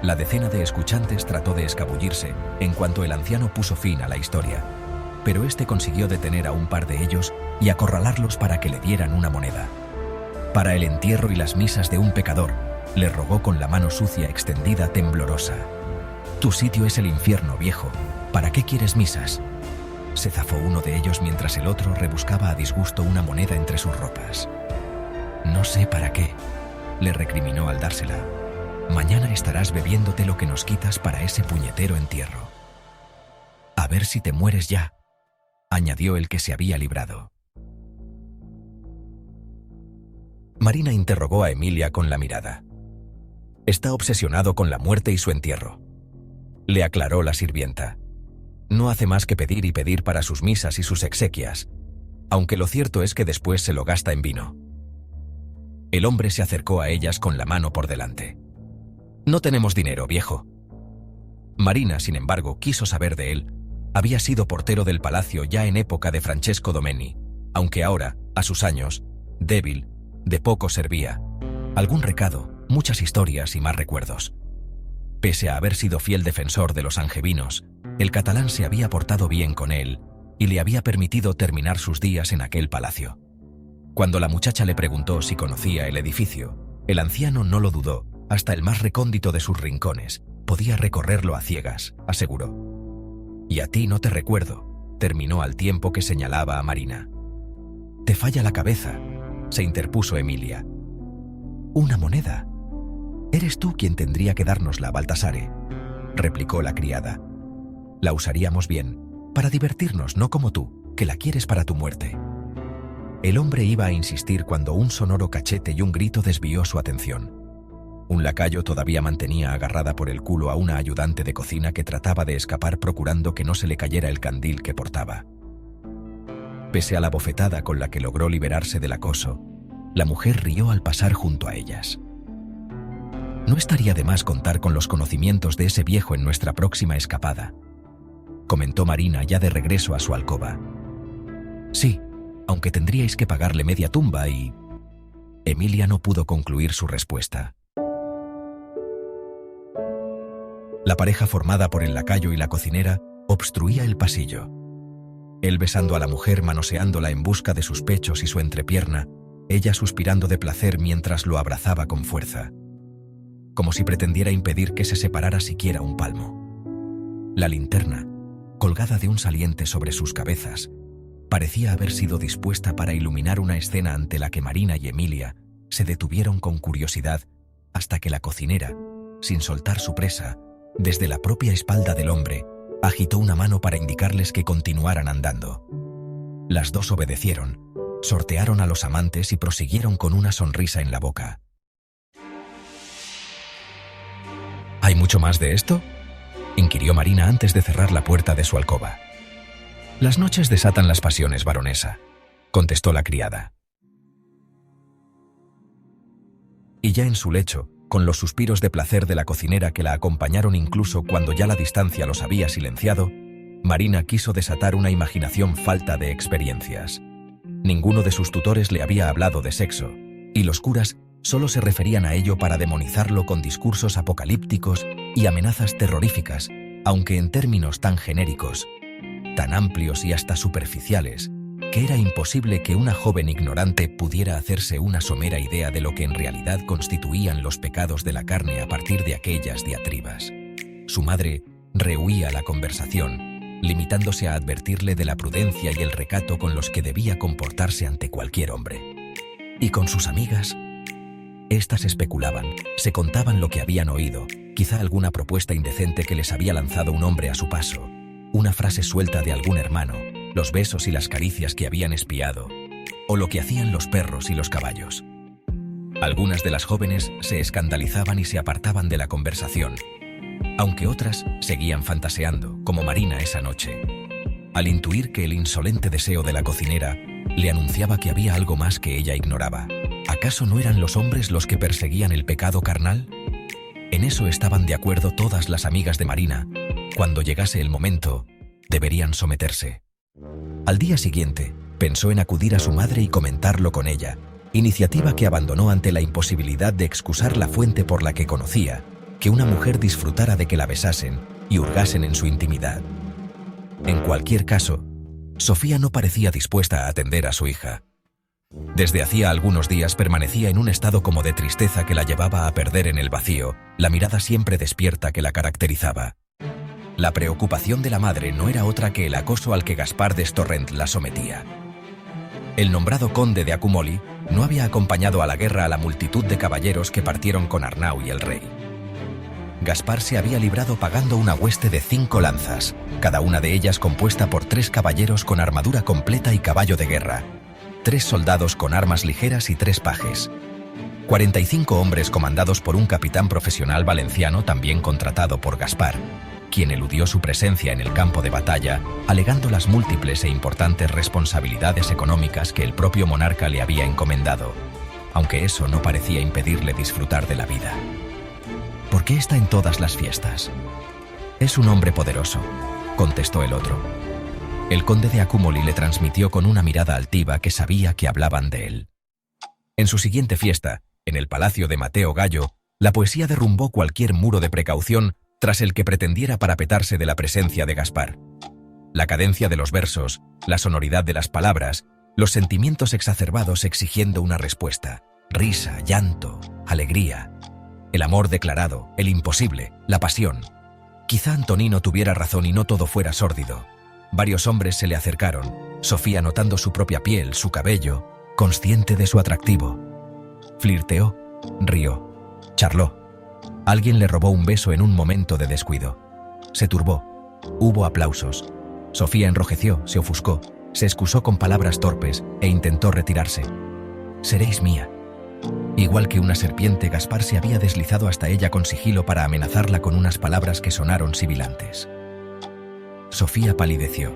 La decena de escuchantes trató de escabullirse en cuanto el anciano puso fin a la historia, pero este consiguió detener a un par de ellos y acorralarlos para que le dieran una moneda. Para el entierro y las misas de un pecador, le rogó con la mano sucia extendida temblorosa. «Tu sitio es el infierno, viejo. ¿Para qué quieres misas?». Se zafó uno de ellos mientras el otro rebuscaba a disgusto una moneda entre sus ropas. «No sé para qué», le recriminó al dársela. «Mañana estarás bebiéndote lo que nos quitas para ese puñetero entierro. A ver si te mueres ya», añadió el que se había librado. Marina interrogó a Emilia con la mirada. «Está obsesionado con la muerte y su entierro», le aclaró la sirvienta. «No hace más que pedir y pedir para sus misas y sus exequias, aunque lo cierto es que después se lo gasta en vino». El hombre se acercó a ellas con la mano por delante. «No tenemos dinero, viejo». Marina, sin embargo, quiso saber de él. Había sido portero del palacio ya en época de Francesco Domeni, aunque ahora, a sus años, débil, de poco servía. Algún recado, muchas historias y más recuerdos. Pese a haber sido fiel defensor de los angevinos, el catalán se había portado bien con él y le había permitido terminar sus días en aquel palacio. Cuando la muchacha le preguntó si conocía el edificio, el anciano no lo dudó. Hasta el más recóndito de sus rincones podía recorrerlo a ciegas, aseguró. «Y a ti no te recuerdo», terminó al tiempo que señalaba a Marina. «Te falla la cabeza», se interpuso Emilia. «Una moneda. Eres tú quien tendría que dárnosla, Baltasare», replicó la criada. «La usaríamos bien, para divertirnos, no como tú, que la quieres para tu muerte». El hombre iba a insistir cuando un sonoro cachete y un grito desvió su atención. Un lacayo todavía mantenía agarrada por el culo a una ayudante de cocina que trataba de escapar procurando que no se le cayera el candil que portaba. Pese a la bofetada con la que logró liberarse del acoso, la mujer rió al pasar junto a ellas. «No estaría de más contar con los conocimientos de ese viejo en nuestra próxima escapada», comentó Marina ya de regreso a su alcoba. «Sí, aunque tendríais que pagarle media tumba y...». Emilia no pudo concluir su respuesta. La pareja formada por el lacayo y la cocinera obstruía el pasillo. Él besando a la mujer, manoseándola en busca de sus pechos y su entrepierna, ella suspirando de placer mientras lo abrazaba con fuerza, como si pretendiera impedir que se separara siquiera un palmo. La linterna, colgada de un saliente sobre sus cabezas, parecía haber sido dispuesta para iluminar una escena ante la que Marina y Emilia se detuvieron con curiosidad hasta que la cocinera, sin soltar su presa, desde la propia espalda del hombre, agitó una mano para indicarles que continuaran andando. Las dos obedecieron, sortearon a los amantes y prosiguieron con una sonrisa en la boca. ¿Hay mucho más de esto?, inquirió Marina antes de cerrar la puerta de su alcoba. «Las noches desatan las pasiones, baronesa», contestó la criada. Y ya en su lecho, con los suspiros de placer de la cocinera que la acompañaron incluso cuando ya la distancia los había silenciado, Marina quiso desatar una imaginación falta de experiencias. Ninguno de sus tutores le había hablado de sexo, y los curas solo se referían a ello para demonizarlo con discursos apocalípticos y amenazas terroríficas, aunque en términos tan genéricos, tan amplios y hasta superficiales, que era imposible que una joven ignorante pudiera hacerse una somera idea de lo que en realidad constituían los pecados de la carne a partir de aquellas diatribas. Su madre rehuía la conversación, limitándose a advertirle de la prudencia y el recato con los que debía comportarse ante cualquier hombre. ¿Y con sus amigas? Estas especulaban, se contaban lo que habían oído, quizá alguna propuesta indecente que les había lanzado un hombre a su paso, una frase suelta de algún hermano, los besos y las caricias que habían espiado, o lo que hacían los perros y los caballos. Algunas de las jóvenes se escandalizaban y se apartaban de la conversación, aunque otras seguían fantaseando, como Marina esa noche, al intuir que el insolente deseo de la cocinera le anunciaba que había algo más que ella ignoraba. ¿Acaso no eran los hombres los que perseguían el pecado carnal? En eso estaban de acuerdo todas las amigas de Marina. Cuando llegase el momento, deberían someterse. Al día siguiente, pensó en acudir a su madre y comentarlo con ella, iniciativa que abandonó ante la imposibilidad de excusar la fuente por la que conocía que una mujer disfrutara de que la besasen y hurgasen en su intimidad. En cualquier caso, Sofía no parecía dispuesta a atender a su hija. Desde hacía algunos días permanecía en un estado como de tristeza que la llevaba a perder en el vacío, la mirada siempre despierta que la caracterizaba. La preocupación de la madre no era otra que el acoso al que Gaspar d'Estorrent la sometía. El nombrado conde de Acumoli no había acompañado a la guerra a la multitud de caballeros que partieron con Arnau y el rey. Gaspar se había librado pagando una hueste de 5 lanzas, cada una de ellas compuesta por 3 caballeros con armadura completa y caballo de guerra, 3 soldados con armas ligeras y 3 pajes. 45 hombres comandados por un capitán profesional valenciano también contratado por Gaspar, quien eludió su presencia en el campo de batalla, alegando las múltiples e importantes responsabilidades económicas que el propio monarca le había encomendado, aunque eso no parecía impedirle disfrutar de la vida. ¿Por qué está en todas las fiestas? Es un hombre poderoso, contestó el otro. El conde de Acumoli le transmitió con una mirada altiva que sabía que hablaban de él. En su siguiente fiesta, en el palacio de Mateo Gallo, la poesía derrumbó cualquier muro de precaución tras el que pretendiera parapetarse de la presencia de Gaspar. La cadencia de los versos, la sonoridad de las palabras, los sentimientos exacerbados exigiendo una respuesta, risa, llanto, alegría, el amor declarado, el imposible, la pasión. Quizá Antonino tuviera razón y no todo fuera sórdido. Varios hombres se le acercaron, Sofía notando su propia piel, su cabello, consciente de su atractivo. Flirteó, rió, charló. Alguien le robó un beso en un momento de descuido. Se turbó. Hubo aplausos. Sofía enrojeció, se ofuscó, se excusó con palabras torpes e intentó retirarse. «Seréis mía». Igual que una serpiente, Gaspar se había deslizado hasta ella con sigilo para amenazarla con unas palabras que sonaron sibilantes. Sofía palideció.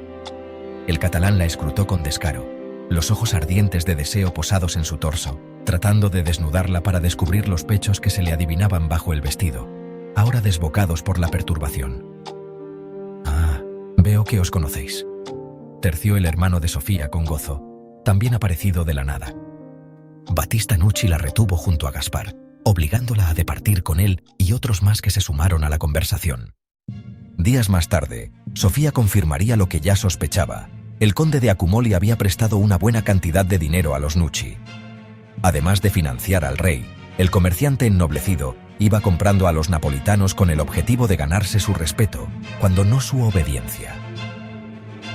El catalán la escrutó con descaro, los ojos ardientes de deseo posados en su torso, tratando de desnudarla para descubrir los pechos que se le adivinaban bajo el vestido, ahora desbocados por la perturbación. «Ah, veo que os conocéis», terció el hermano de Sofía con gozo, también aparecido de la nada. Battista Nucci la retuvo junto a Gaspar, obligándola a departir con él y otros más que se sumaron a la conversación. Días más tarde, Sofía confirmaría lo que ya sospechaba. El conde de Acumoli había prestado una buena cantidad de dinero a los Nucci. Además de financiar al rey, el comerciante ennoblecido iba comprando a los napolitanos con el objetivo de ganarse su respeto, cuando no su obediencia.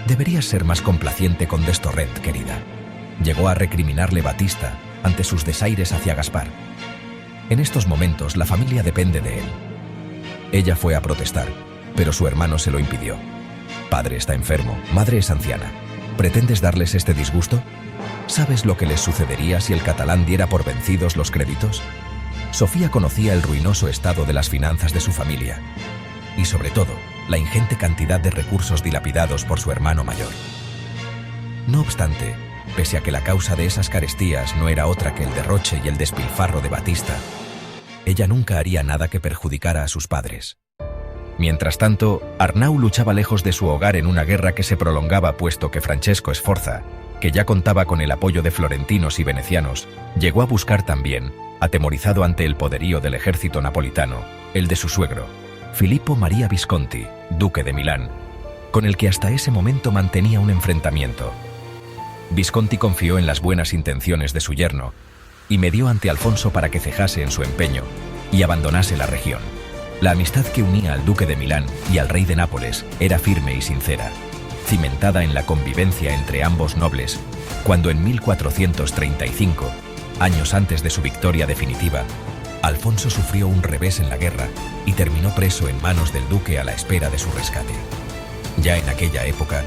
«Deberías ser más complaciente con d'Estorrent, querida», llegó a recriminarle Battista ante sus desaires hacia Gaspar. En estos momentos la familia depende de él. Ella fue a protestar, pero su hermano se lo impidió. Padre está enfermo, madre es anciana. ¿Pretendes darles este disgusto? ¿Sabes lo que les sucedería si el catalán diera por vencidos los créditos? Sofía conocía el ruinoso estado de las finanzas de su familia y, sobre todo, la ingente cantidad de recursos dilapidados por su hermano mayor. No obstante, pese a que la causa de esas carestías no era otra que el derroche y el despilfarro de Battista, ella nunca haría nada que perjudicara a sus padres. Mientras tanto, Arnau luchaba lejos de su hogar en una guerra que se prolongaba puesto que Francesco Sforza, que ya contaba con el apoyo de florentinos y venecianos, llegó a buscar también, atemorizado ante el poderío del ejército napolitano, el de su suegro, Filippo Maria Visconti, duque de Milán, con el que hasta ese momento mantenía un enfrentamiento. Visconti confió en las buenas intenciones de su yerno y medió ante Alfonso para que cejase en su empeño y abandonase la región. La amistad que unía al duque de Milán y al rey de Nápoles era firme y sincera, cimentada en la convivencia entre ambos nobles, cuando en 1435, años antes de su victoria definitiva, Alfonso sufrió un revés en la guerra y terminó preso en manos del duque a la espera de su rescate. Ya en aquella época,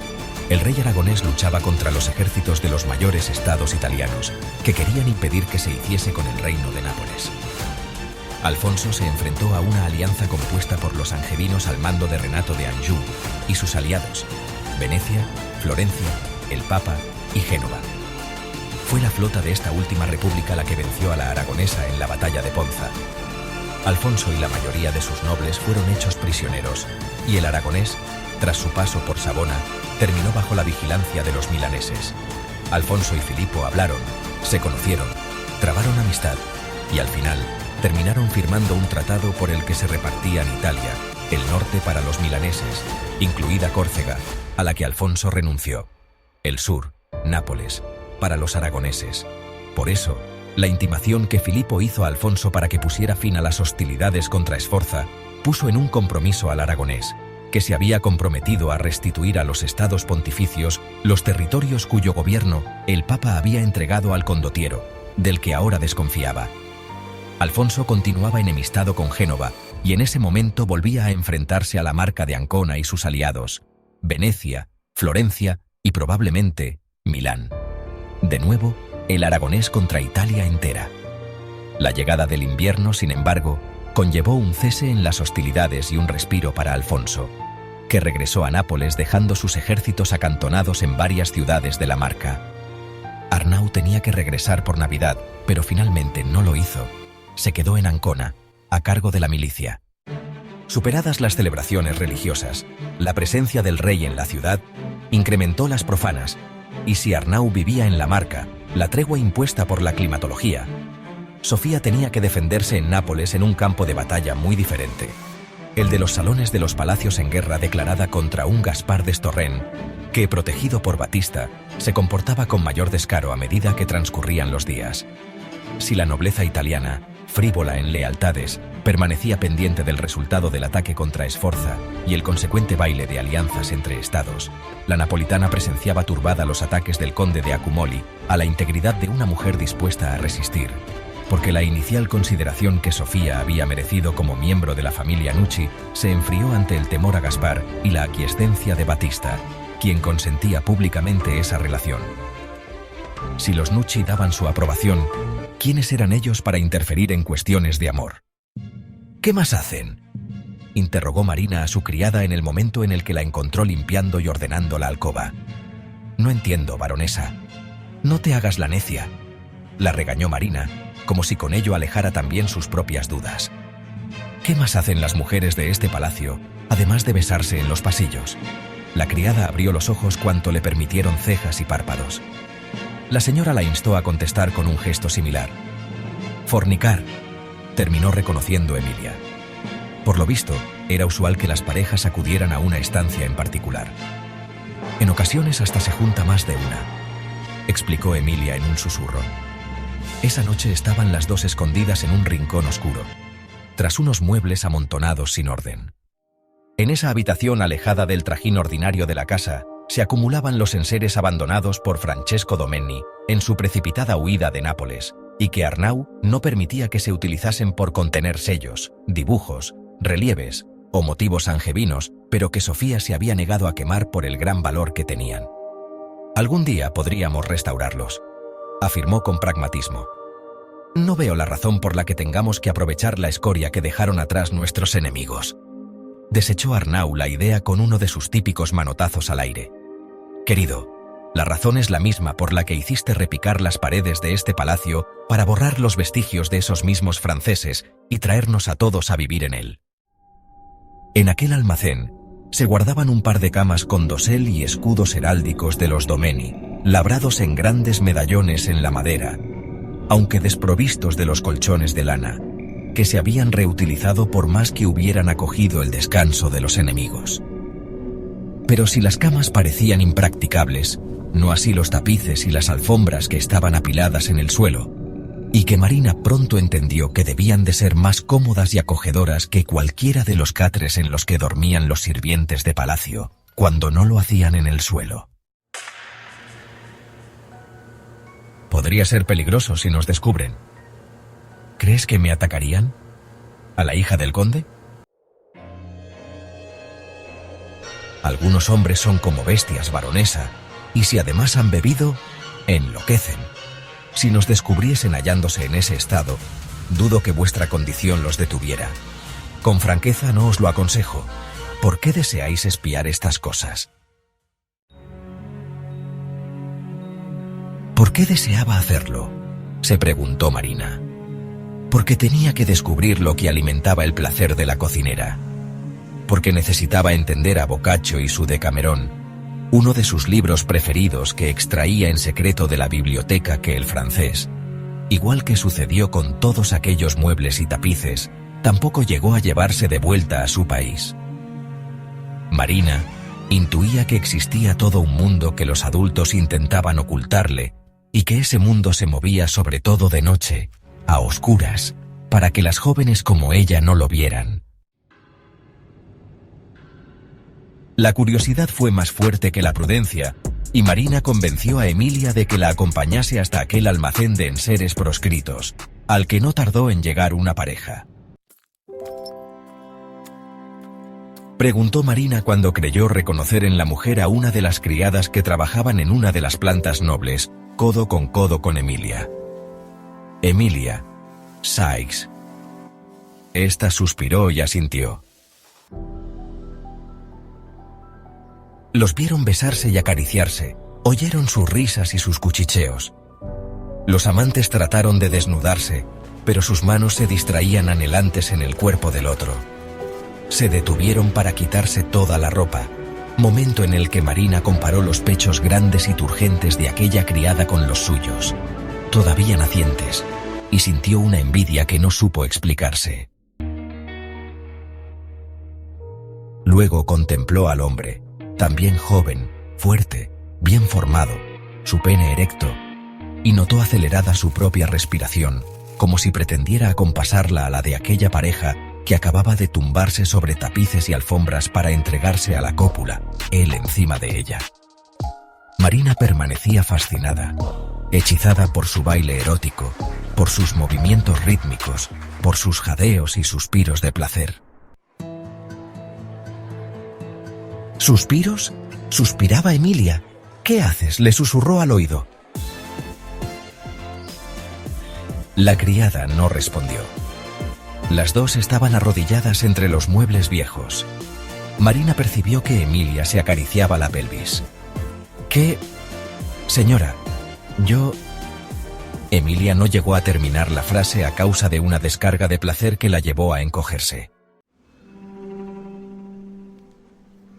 el rey aragonés luchaba contra los ejércitos de los mayores estados italianos, que querían impedir que se hiciese con el reino de Nápoles. Alfonso se enfrentó a una alianza compuesta por los angevinos al mando de Renato de Anjou y sus aliados, Venecia, Florencia, el Papa y Génova. Fue la flota de esta última república la que venció a la aragonesa en la batalla de Ponza. Alfonso y la mayoría de sus nobles fueron hechos prisioneros, y el aragonés, tras su paso por Savona, terminó bajo la vigilancia de los milaneses. Alfonso y Filipo hablaron, se conocieron, trabaron amistad y al final terminaron firmando un tratado por el que se repartían Italia, el norte para los milaneses, incluida Córcega, a la que Alfonso renunció, el sur, Nápoles, para los aragoneses. Por eso, la intimación que Filipo hizo a Alfonso para que pusiera fin a las hostilidades contra Sforza puso en un compromiso al aragonés, que se había comprometido a restituir a los estados pontificios los territorios cuyo gobierno el Papa había entregado al condottiero, del que ahora desconfiaba. Alfonso continuaba enemistado con Génova y en ese momento volvía a enfrentarse a la Marca de Ancona y sus aliados, Venecia, Florencia y probablemente Milán. De nuevo, el aragonés contra Italia entera. La llegada del invierno, sin embargo, conllevó un cese en las hostilidades y un respiro para Alfonso, que regresó a Nápoles dejando sus ejércitos acantonados en varias ciudades de la Marca. Arnau tenía que regresar por Navidad, pero finalmente no lo hizo. Se quedó en Ancona, a cargo de la milicia. Superadas las celebraciones religiosas, la presencia del rey en la ciudad incrementó las profanas, y si Arnau vivía en la Marca, la tregua impuesta por la climatología, Sofía tenía que defenderse en Nápoles en un campo de batalla muy diferente, el de los salones de los palacios en guerra declarada contra un Gaspar de Storren, que, protegido por Batista, se comportaba con mayor descaro a medida que transcurrían los días. Si la nobleza italiana, frívola en lealtades, permanecía pendiente del resultado del ataque contra Sforza y el consecuente baile de alianzas entre estados, la napolitana presenciaba turbada los ataques del conde de Accumoli a la integridad de una mujer dispuesta a resistir, porque la inicial consideración que Sofía había merecido como miembro de la familia Nucci se enfrió ante el temor a Gaspar y la aquiescencia de Batista, quien consentía públicamente esa relación. Si los Nucci daban su aprobación, ¿quiénes eran ellos para interferir en cuestiones de amor? ¿Qué más hacen?, interrogó Marina a su criada en el momento en el que la encontró limpiando y ordenando la alcoba. No entiendo, baronesa. No te hagas la necia, la regañó Marina, como si con ello alejara también sus propias dudas. ¿Qué más hacen las mujeres de este palacio, además de besarse en los pasillos? La criada abrió los ojos cuanto le permitieron cejas y párpados. La señora la instó a contestar con un gesto similar. Fornicar, terminó reconociendo Emilia. Por lo visto, era usual que las parejas acudieran a una estancia en particular. En ocasiones hasta se junta más de una, explicó Emilia en un susurro. Esa noche estaban las dos escondidas en un rincón oscuro, tras unos muebles amontonados sin orden. En esa habitación alejada del trajín ordinario de la casa, se acumulaban los enseres abandonados por Francesco Domenni en su precipitada huida de Nápoles, y que Arnau no permitía que se utilizasen por contener sellos, dibujos, relieves o motivos angevinos, pero que Sofía se había negado a quemar por el gran valor que tenían. Algún día podríamos restaurarlos, afirmó con pragmatismo. No veo la razón por la que tengamos que aprovechar la escoria que dejaron atrás nuestros enemigos. Desechó Arnau la idea con uno de sus típicos manotazos al aire. Querido, la razón es la misma por la que hiciste repicar las paredes de este palacio para borrar los vestigios de esos mismos franceses y traernos a todos a vivir en él. En aquel almacén se guardaban un par de camas con dosel y escudos heráldicos de los Domenni, labrados en grandes medallones en la madera, aunque desprovistos de los colchones de lana, que se habían reutilizado por más que hubieran acogido el descanso de los enemigos. Pero si las camas parecían impracticables, no así los tapices y las alfombras que estaban apiladas en el suelo, y que Marina pronto entendió que debían de ser más cómodas y acogedoras que cualquiera de los catres en los que dormían los sirvientes de palacio, cuando no lo hacían en el suelo. Podría ser peligroso si nos descubren. ¿Crees que me atacarían? ¿A la hija del conde? Algunos hombres son como bestias, baronesa, y si además han bebido, enloquecen. Si nos descubriesen hallándose en ese estado, dudo que vuestra condición los detuviera. Con franqueza no os lo aconsejo. ¿Por qué deseáis espiar estas cosas? ¿Por qué deseaba hacerlo?, se preguntó Marina. Porque tenía que descubrir lo que alimentaba el placer de la cocinera. Porque necesitaba entender a Boccaccio y su Decamerón, uno de sus libros preferidos que extraía en secreto de la biblioteca que el francés, igual que sucedió con todos aquellos muebles y tapices, tampoco llegó a llevarse de vuelta a su país. Marina intuía que existía todo un mundo que los adultos intentaban ocultarle y que ese mundo se movía sobre todo de noche, a oscuras, para que las jóvenes como ella no lo vieran. La curiosidad fue más fuerte que la prudencia, y Marina convenció a Emilia de que la acompañase hasta aquel almacén de enseres proscritos, al que no tardó en llegar una pareja. Preguntó Marina cuando creyó reconocer en la mujer a una de las criadas que trabajaban en una de las plantas nobles, codo con Emilia. Emilia, Sykes. Esta suspiró y asintió. Los vieron besarse y acariciarse, oyeron sus risas y sus cuchicheos. Los amantes trataron de desnudarse, pero sus manos se distraían anhelantes en el cuerpo del otro. Se detuvieron para quitarse toda la ropa, momento en el que Marina comparó los pechos grandes y turgentes de aquella criada con los suyos, todavía nacientes, y sintió una envidia que no supo explicarse. Luego contempló al hombre, también joven, fuerte, bien formado, su pene erecto, y notó acelerada su propia respiración, como si pretendiera acompasarla a la de aquella pareja que acababa de tumbarse sobre tapices y alfombras para entregarse a la cópula, él encima de ella. Marina permanecía fascinada, hechizada por su baile erótico, por sus movimientos rítmicos, por sus jadeos y suspiros de placer. ¿Suspiros? Suspiraba Emilia. ¿Qué haces?, le susurró al oído. La criada no respondió. Las dos estaban arrodilladas entre los muebles viejos. Marina percibió que Emilia se acariciaba la pelvis. ¿Qué? Señora, yo... Emilia no llegó a terminar la frase a causa de una descarga de placer que la llevó a encogerse.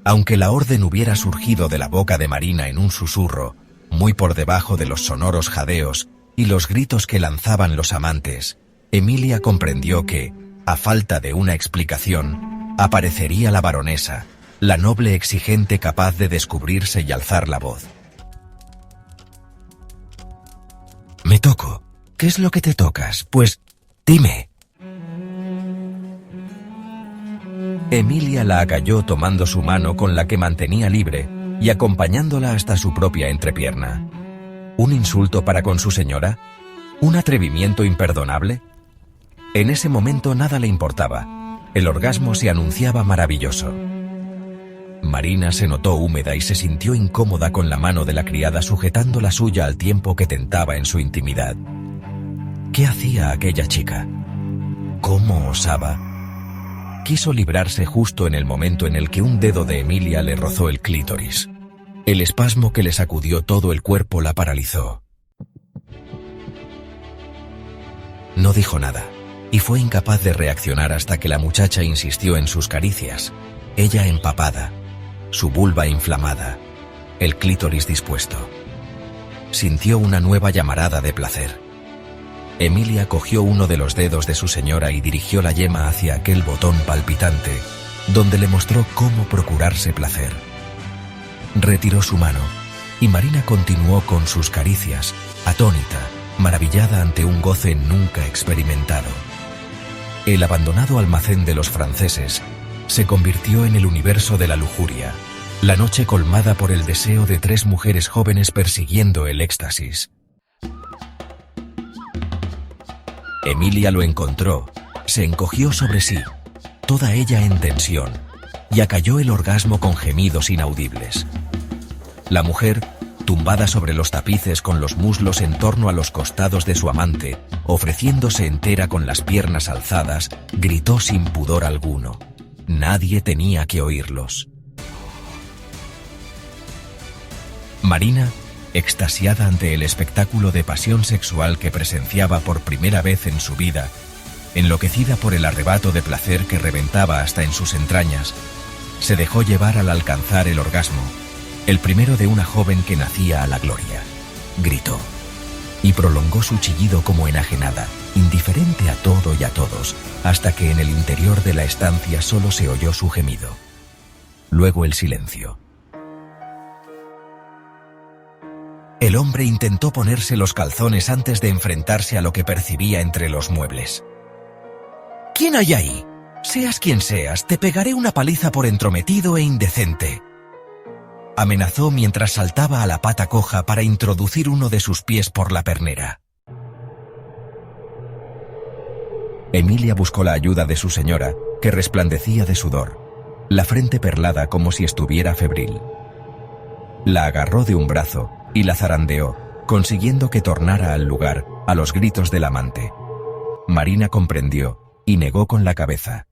Aunque la orden hubiera surgido de la boca de Marina en un susurro, muy por debajo de los sonoros jadeos y los gritos que lanzaban los amantes, Emilia comprendió que, a falta de una explicación, aparecería la baronesa, la noble exigente capaz de descubrirse y alzar la voz. «Me toco. ¿Qué es lo que te tocas? Pues, dime». Emilia la acalló tomando su mano con la que mantenía libre y acompañándola hasta su propia entrepierna. ¿Un insulto para con su señora? ¿Un atrevimiento imperdonable? En ese momento nada le importaba. El orgasmo se anunciaba maravilloso. Marina se notó húmeda y se sintió incómoda con la mano de la criada sujetando la suya al tiempo que tentaba en su intimidad. ¿Qué hacía aquella chica? ¿Cómo osaba? Quiso librarse justo en el momento en el que un dedo de Emilia le rozó el clítoris. El espasmo que le sacudió todo el cuerpo la paralizó. No dijo nada, y fue incapaz de reaccionar hasta que la muchacha insistió en sus caricias, ella empapada, su vulva inflamada, el clítoris dispuesto. Sintió una nueva llamarada de placer. Emilia cogió uno de los dedos de su señora y dirigió la yema hacia aquel botón palpitante, donde le mostró cómo procurarse placer. Retiró su mano, y Marina continuó con sus caricias, atónita, maravillada ante un goce nunca experimentado. El abandonado almacén de los franceses se convirtió en el universo de la lujuria, la noche colmada por el deseo de 3 mujeres jóvenes persiguiendo el éxtasis. Emilia lo encontró, se encogió sobre sí, toda ella en tensión, y acalló el orgasmo con gemidos inaudibles. La mujer, tumbada sobre los tapices con los muslos en torno a los costados de su amante, ofreciéndose entera con las piernas alzadas, gritó sin pudor alguno. Nadie tenía que oírlos. Marina, extasiada ante el espectáculo de pasión sexual que presenciaba por primera vez en su vida, enloquecida por el arrebato de placer que reventaba hasta en sus entrañas, se dejó llevar al alcanzar el orgasmo, el primero de una joven que nacía a la gloria. Gritó y prolongó su chillido como enajenada, indiferente a todo y a todos, hasta que en el interior de la estancia solo se oyó su gemido. Luego el silencio. El hombre intentó ponerse los calzones antes de enfrentarse a lo que percibía entre los muebles. ¿Quién hay ahí? Seas quien seas, te pegaré una paliza por entrometido e indecente. Amenazó mientras saltaba a la pata coja para introducir uno de sus pies por la pernera. Emilia buscó la ayuda de su señora, que resplandecía de sudor, la frente perlada como si estuviera febril. La agarró de un brazo y la zarandeó, consiguiendo que tornara al lugar, a los gritos del amante. Marina comprendió y negó con la cabeza.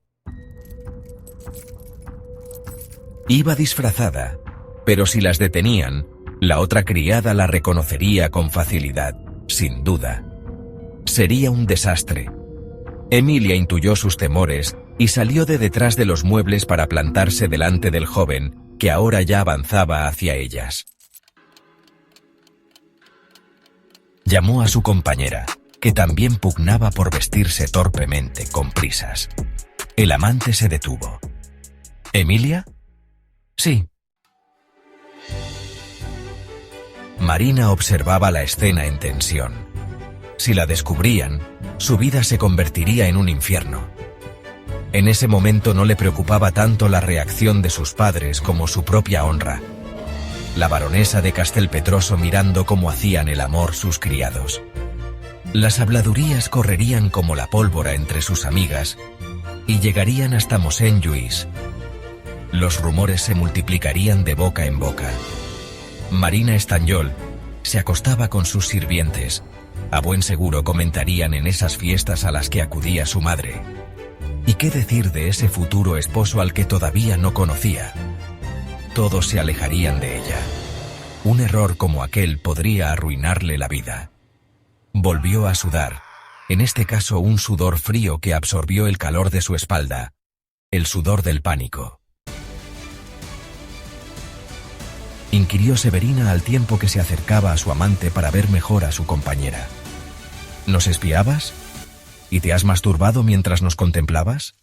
Iba disfrazada, pero si las detenían, la otra criada la reconocería con facilidad, sin duda. Sería un desastre. Emilia intuyó sus temores y salió de detrás de los muebles para plantarse delante del joven, que ahora ya avanzaba hacia ellas. Llamó a su compañera, que también pugnaba por vestirse torpemente, con prisas. El amante se detuvo. ¿Emilia? Sí. Marina observaba la escena en tensión. Si la descubrían, su vida se convertiría en un infierno. En ese momento no le preocupaba tanto la reacción de sus padres como su propia honra. La baronesa de Castelpetroso mirando cómo hacían el amor sus criados. Las habladurías correrían como la pólvora entre sus amigas y llegarían hasta Mosén Lluís. Los rumores se multiplicarían de boca en boca. Marina Estanyol se acostaba con sus sirvientes. A buen seguro comentarían en esas fiestas a las que acudía su madre. ¿Y qué decir de ese futuro esposo al que todavía no conocía? Todos se alejarían de ella. Un error como aquel podría arruinarle la vida. Volvió a sudar, en este caso un sudor frío que absorbió el calor de su espalda, el sudor del pánico. Inquirió Severina al tiempo que se acercaba a su amante para ver mejor a su compañera. ¿Nos espiabas? ¿Y te has masturbado mientras nos contemplabas?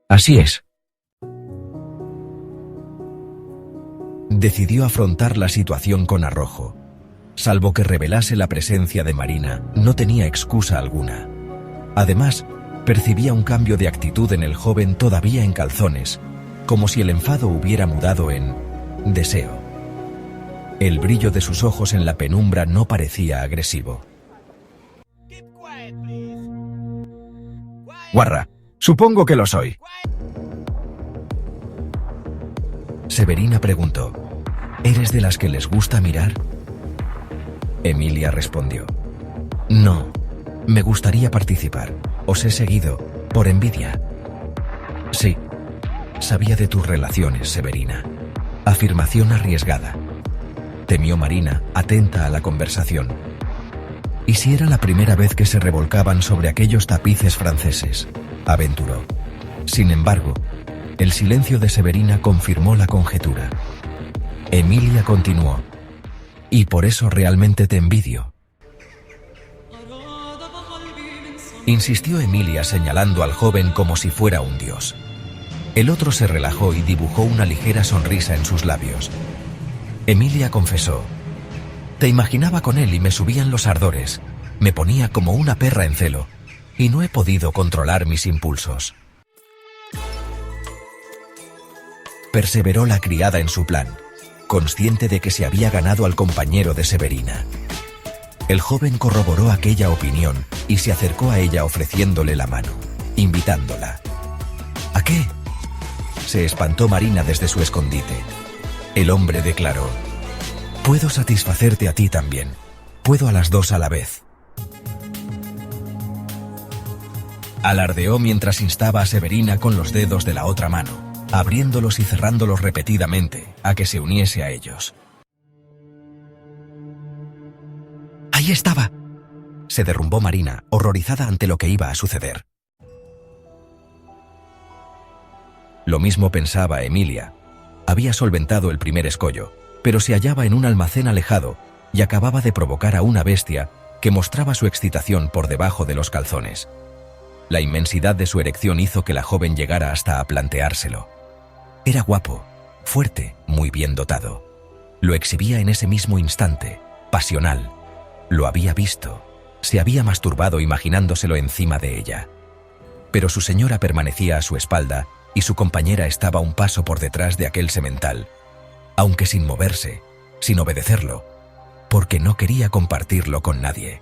Así es. Decidió afrontar la situación con arrojo. Salvo que revelase la presencia de Marina, no tenía excusa alguna. Además, percibía un cambio de actitud en el joven todavía en calzones, como si el enfado hubiera mudado en deseo. El brillo de sus ojos en la penumbra no parecía agresivo. Guarra, supongo que lo soy. Severina preguntó, ¿eres de las que les gusta mirar? Emilia respondió, no, me gustaría participar. Os he seguido, por envidia. Sí, sabía de tus relaciones, Severina. Afirmación arriesgada. Temió Marina, atenta a la conversación. ¿Y si era la primera vez que se revolcaban sobre aquellos tapices franceses? Aventuró. Sin embargo, el silencio de Severina confirmó la conjetura. Emilia continuó. Y por eso realmente te envidio. Insistió Emilia señalando al joven como si fuera un dios. El otro se relajó y dibujó una ligera sonrisa en sus labios. Emilia confesó: «Te imaginaba con él y me subían los ardores. Me ponía como una perra en celo, y no he podido controlar mis impulsos». Perseveró la criada en su plan, consciente de que se había ganado al compañero de Severina. El joven corroboró aquella opinión y se acercó a ella ofreciéndole la mano, invitándola. «¿A qué?». Se espantó Marina desde su escondite. El hombre declaró: «Puedo satisfacerte a ti también. Puedo a las dos a la vez». Alardeó mientras instaba a Severina con los dedos de la otra mano, abriéndolos y cerrándolos repetidamente, a que se uniese a ellos. «Ahí estaba», se derrumbó Marina, horrorizada ante lo que iba a suceder. Lo mismo pensaba Emilia. Había solventado el primer escollo, pero se hallaba en un almacén alejado y acababa de provocar a una bestia que mostraba su excitación por debajo de los calzones. La inmensidad de su erección hizo que la joven llegara hasta a planteárselo. Era guapo, fuerte, muy bien dotado. Lo exhibía en ese mismo instante, pasional. Lo había visto, se había masturbado imaginándoselo encima de ella. Pero su señora permanecía a su espalda y su compañera estaba un paso por detrás de aquel semental, aunque sin moverse, sin obedecerlo, porque no quería compartirlo con nadie.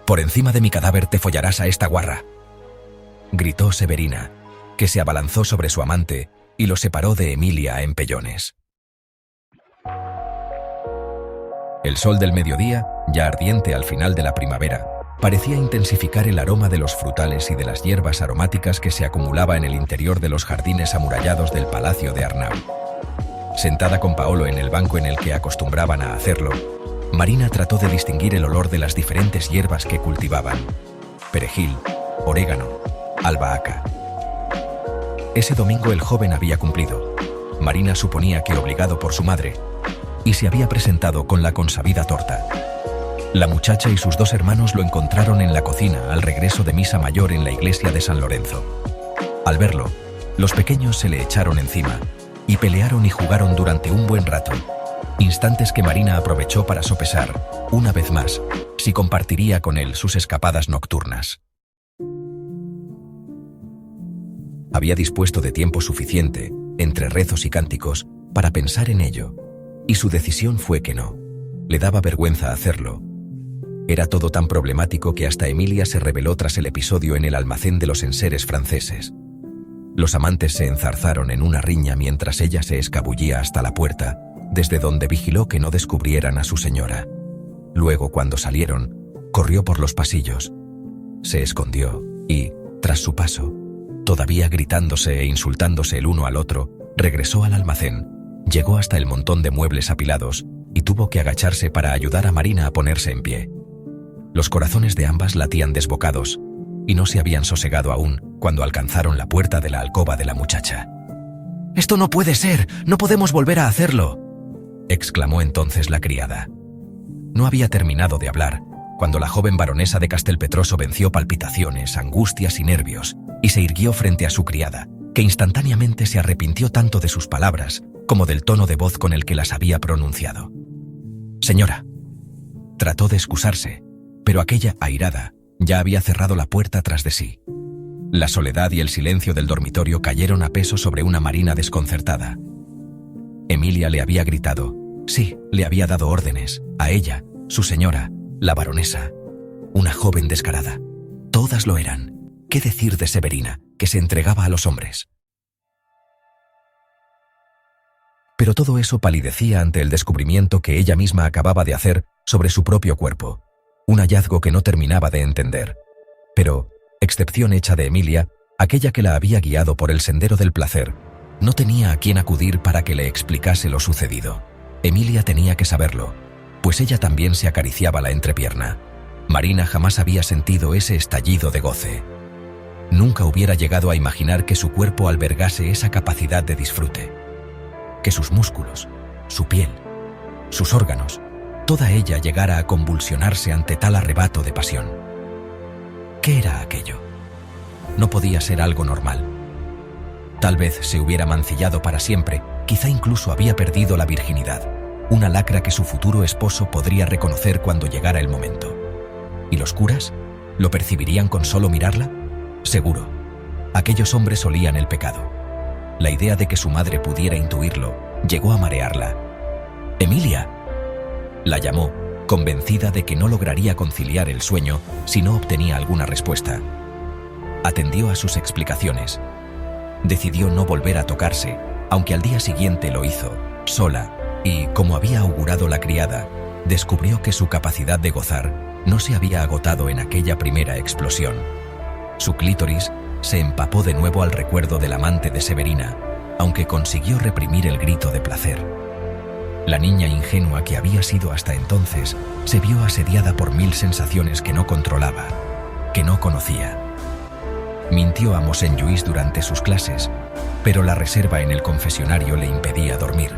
«Por encima de mi cadáver te follarás a esta guarra», gritó Severina, que se abalanzó sobre su amante y lo separó de Emilia a empellones. El sol del mediodía, ya ardiente al final de la primavera, parecía intensificar el aroma de los frutales y de las hierbas aromáticas que se acumulaba en el interior de los jardines amurallados del Palacio de Arnau. Sentada con Paolo en el banco en el que acostumbraban a hacerlo, Marina trató de distinguir el olor de las diferentes hierbas que cultivaban: perejil, orégano, albahaca. Ese domingo el joven había cumplido. Marina suponía que obligado por su madre, y se había presentado con la consabida torta. La muchacha y sus dos hermanos lo encontraron en la cocina al regreso de misa mayor en la iglesia de San Lorenzo. Al verlo, los pequeños se le echaron encima y pelearon y jugaron durante un buen rato, instantes que Marina aprovechó para sopesar, una vez más, si compartiría con él sus escapadas nocturnas. Había dispuesto de tiempo suficiente, entre rezos y cánticos, para pensar en ello, y su decisión fue que no. Le daba vergüenza hacerlo. Era todo tan problemático que hasta Emilia se rebeló tras el episodio en el almacén de los enseres franceses. Los amantes se enzarzaron en una riña mientras ella se escabullía hasta la puerta, desde donde vigiló que no descubrieran a su señora. Luego, cuando salieron, corrió por los pasillos. Se escondió y, tras su paso, todavía gritándose e insultándose el uno al otro, regresó al almacén, llegó hasta el montón de muebles apilados y tuvo que agacharse para ayudar a Marina a ponerse en pie. Los corazones de ambas latían desbocados y no se habían sosegado aún cuando alcanzaron la puerta de la alcoba de la muchacha. «¡Esto no puede ser! ¡No podemos volver a hacerlo!», exclamó entonces la criada. No había terminado de hablar cuando la joven baronesa de Castelpetroso venció palpitaciones, angustias y nervios y se irguió frente a su criada, que instantáneamente se arrepintió tanto de sus palabras como del tono de voz con el que las había pronunciado. «Señora». Trató de excusarse, pero aquella airada ya había cerrado la puerta tras de sí. La soledad y el silencio del dormitorio cayeron a peso sobre una Marina desconcertada. Emilia le había gritado, sí, le había dado órdenes, a ella, su señora, la baronesa, una joven descarada. Todas lo eran. ¿Qué decir de Severina, que se entregaba a los hombres? Pero todo eso palidecía ante el descubrimiento que ella misma acababa de hacer sobre su propio cuerpo, un hallazgo que no terminaba de entender. Pero, excepción hecha de Emilia, aquella que la había guiado por el sendero del placer, no tenía a quién acudir para que le explicase lo sucedido. Emilia tenía que saberlo, pues ella también se acariciaba la entrepierna. Marina jamás había sentido ese estallido de goce. Nunca hubiera llegado a imaginar que su cuerpo albergase esa capacidad de disfrute. Que sus músculos, su piel, sus órganos, toda ella llegara a convulsionarse ante tal arrebato de pasión. ¿Qué era aquello? No podía ser algo normal. Tal vez se hubiera mancillado para siempre, quizá incluso había perdido la virginidad, una lacra que su futuro esposo podría reconocer cuando llegara el momento. ¿Y los curas? ¿Lo percibirían con solo mirarla? Seguro. Aquellos hombres olían el pecado. La idea de que su madre pudiera intuirlo llegó a marearla. «¡Emilia!». La llamó, convencida de que no lograría conciliar el sueño si no obtenía alguna respuesta. Atendió a sus explicaciones. Decidió no volver a tocarse, aunque al día siguiente lo hizo, sola, y, como había augurado la criada, descubrió que su capacidad de gozar no se había agotado en aquella primera explosión. Su clítoris se empapó de nuevo al recuerdo del amante de Severina, aunque consiguió reprimir el grito de placer. La niña ingenua que había sido hasta entonces se vio asediada por 1000 sensaciones que no controlaba, que no conocía. Mintió a Mosén Lluís durante sus clases, pero la reserva en el confesionario le impedía dormir,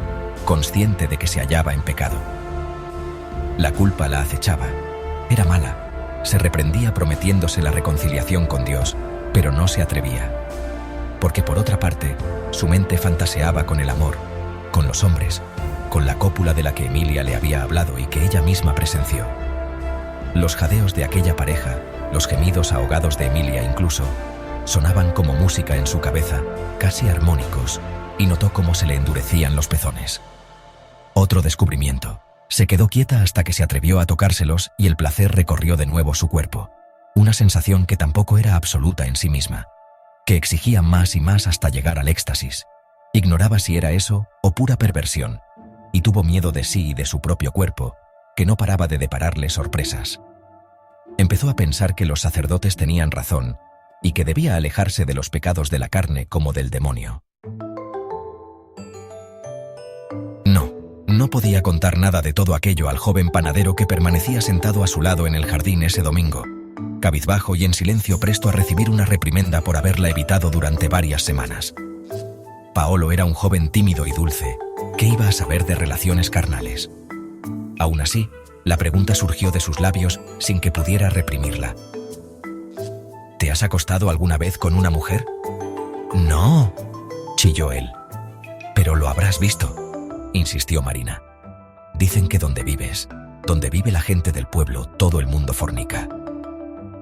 consciente de que se hallaba en pecado. La culpa la acechaba. Era mala. Se reprendía prometiéndose la reconciliación con Dios, pero no se atrevía. Porque por otra parte, su mente fantaseaba con el amor, con los hombres, con la cópula de la que Emilia le había hablado y que ella misma presenció. Los jadeos de aquella pareja, los gemidos ahogados de Emilia incluso, sonaban como música en su cabeza, casi armónicos, y notó cómo se le endurecían los pezones. Otro descubrimiento. Se quedó quieta hasta que se atrevió a tocárselos y el placer recorrió de nuevo su cuerpo. Una sensación que tampoco era absoluta en sí misma, que exigía más y más hasta llegar al éxtasis. Ignoraba si era eso o pura perversión, y tuvo miedo de sí y de su propio cuerpo, que no paraba de depararle sorpresas. Empezó a pensar que los sacerdotes tenían razón y que debía alejarse de los pecados de la carne como del demonio. No podía contar nada de todo aquello al joven panadero que permanecía sentado a su lado en el jardín ese domingo, cabizbajo y en silencio, presto a recibir una reprimenda por haberla evitado durante varias semanas. Paolo era un joven tímido y dulce. ¿Qué iba a saber de relaciones carnales? Aún así, la pregunta surgió de sus labios sin que pudiera reprimirla. ¿Te has acostado alguna vez con una mujer? No, chilló él. Pero lo habrás visto, insistió Marina. Dicen que donde vives, donde vive la gente del pueblo, todo el mundo fornica.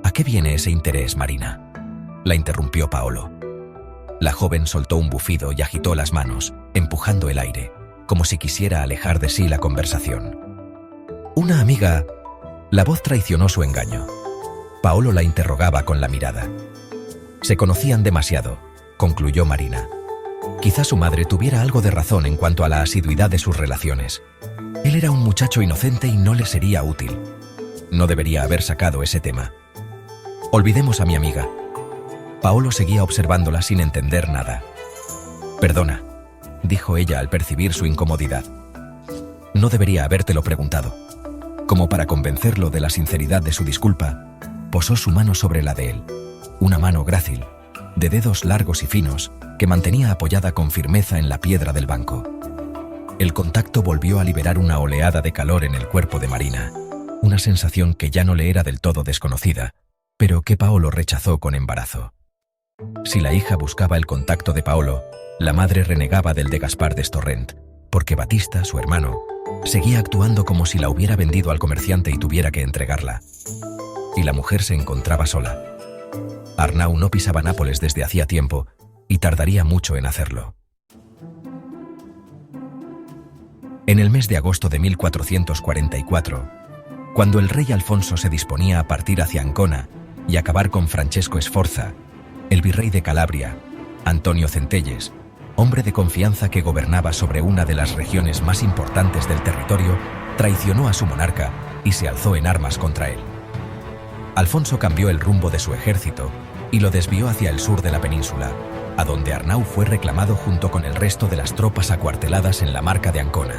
¿A qué viene ese interés, Marina?, la interrumpió Paolo. La joven soltó un bufido y agitó las manos, empujando el aire, como si quisiera alejar de sí la conversación. Una amiga. La voz traicionó su engaño. Paolo la interrogaba con la mirada. Se conocían demasiado, concluyó Marina. Quizá su madre tuviera algo de razón en cuanto a la asiduidad de sus relaciones. Él era un muchacho inocente y no le sería útil. No debería haber sacado ese tema. Olvidemos a mi amiga. Paolo seguía observándola sin entender nada. Perdona, dijo ella al percibir su incomodidad. No debería habértelo preguntado. Como para convencerlo de la sinceridad de su disculpa, posó su mano sobre la de él, una mano grácil, de dedos largos y finos, que mantenía apoyada con firmeza en la piedra del banco. El contacto volvió a liberar una oleada de calor en el cuerpo de Marina, una sensación que ya no le era del todo desconocida, pero que Paolo rechazó con embarazo. Si la hija buscaba el contacto de Paolo, la madre renegaba del de Gaspar d'Estorrent, porque Batista, su hermano, seguía actuando como si la hubiera vendido al comerciante y tuviera que entregarla. Y la mujer se encontraba sola. Arnau no pisaba Nápoles desde hacía tiempo y tardaría mucho en hacerlo. En el mes de agosto de 1444, cuando el rey Alfonso se disponía a partir hacia Ancona y acabar con Francesco Sforza, el virrey de Calabria, Antonio Centelles, hombre de confianza que gobernaba sobre una de las regiones más importantes del territorio, traicionó a su monarca y se alzó en armas contra él. Alfonso cambió el rumbo de su ejército y lo desvió hacia el sur de la península, a donde Arnau fue reclamado junto con el resto de las tropas acuarteladas en la marca de Ancona.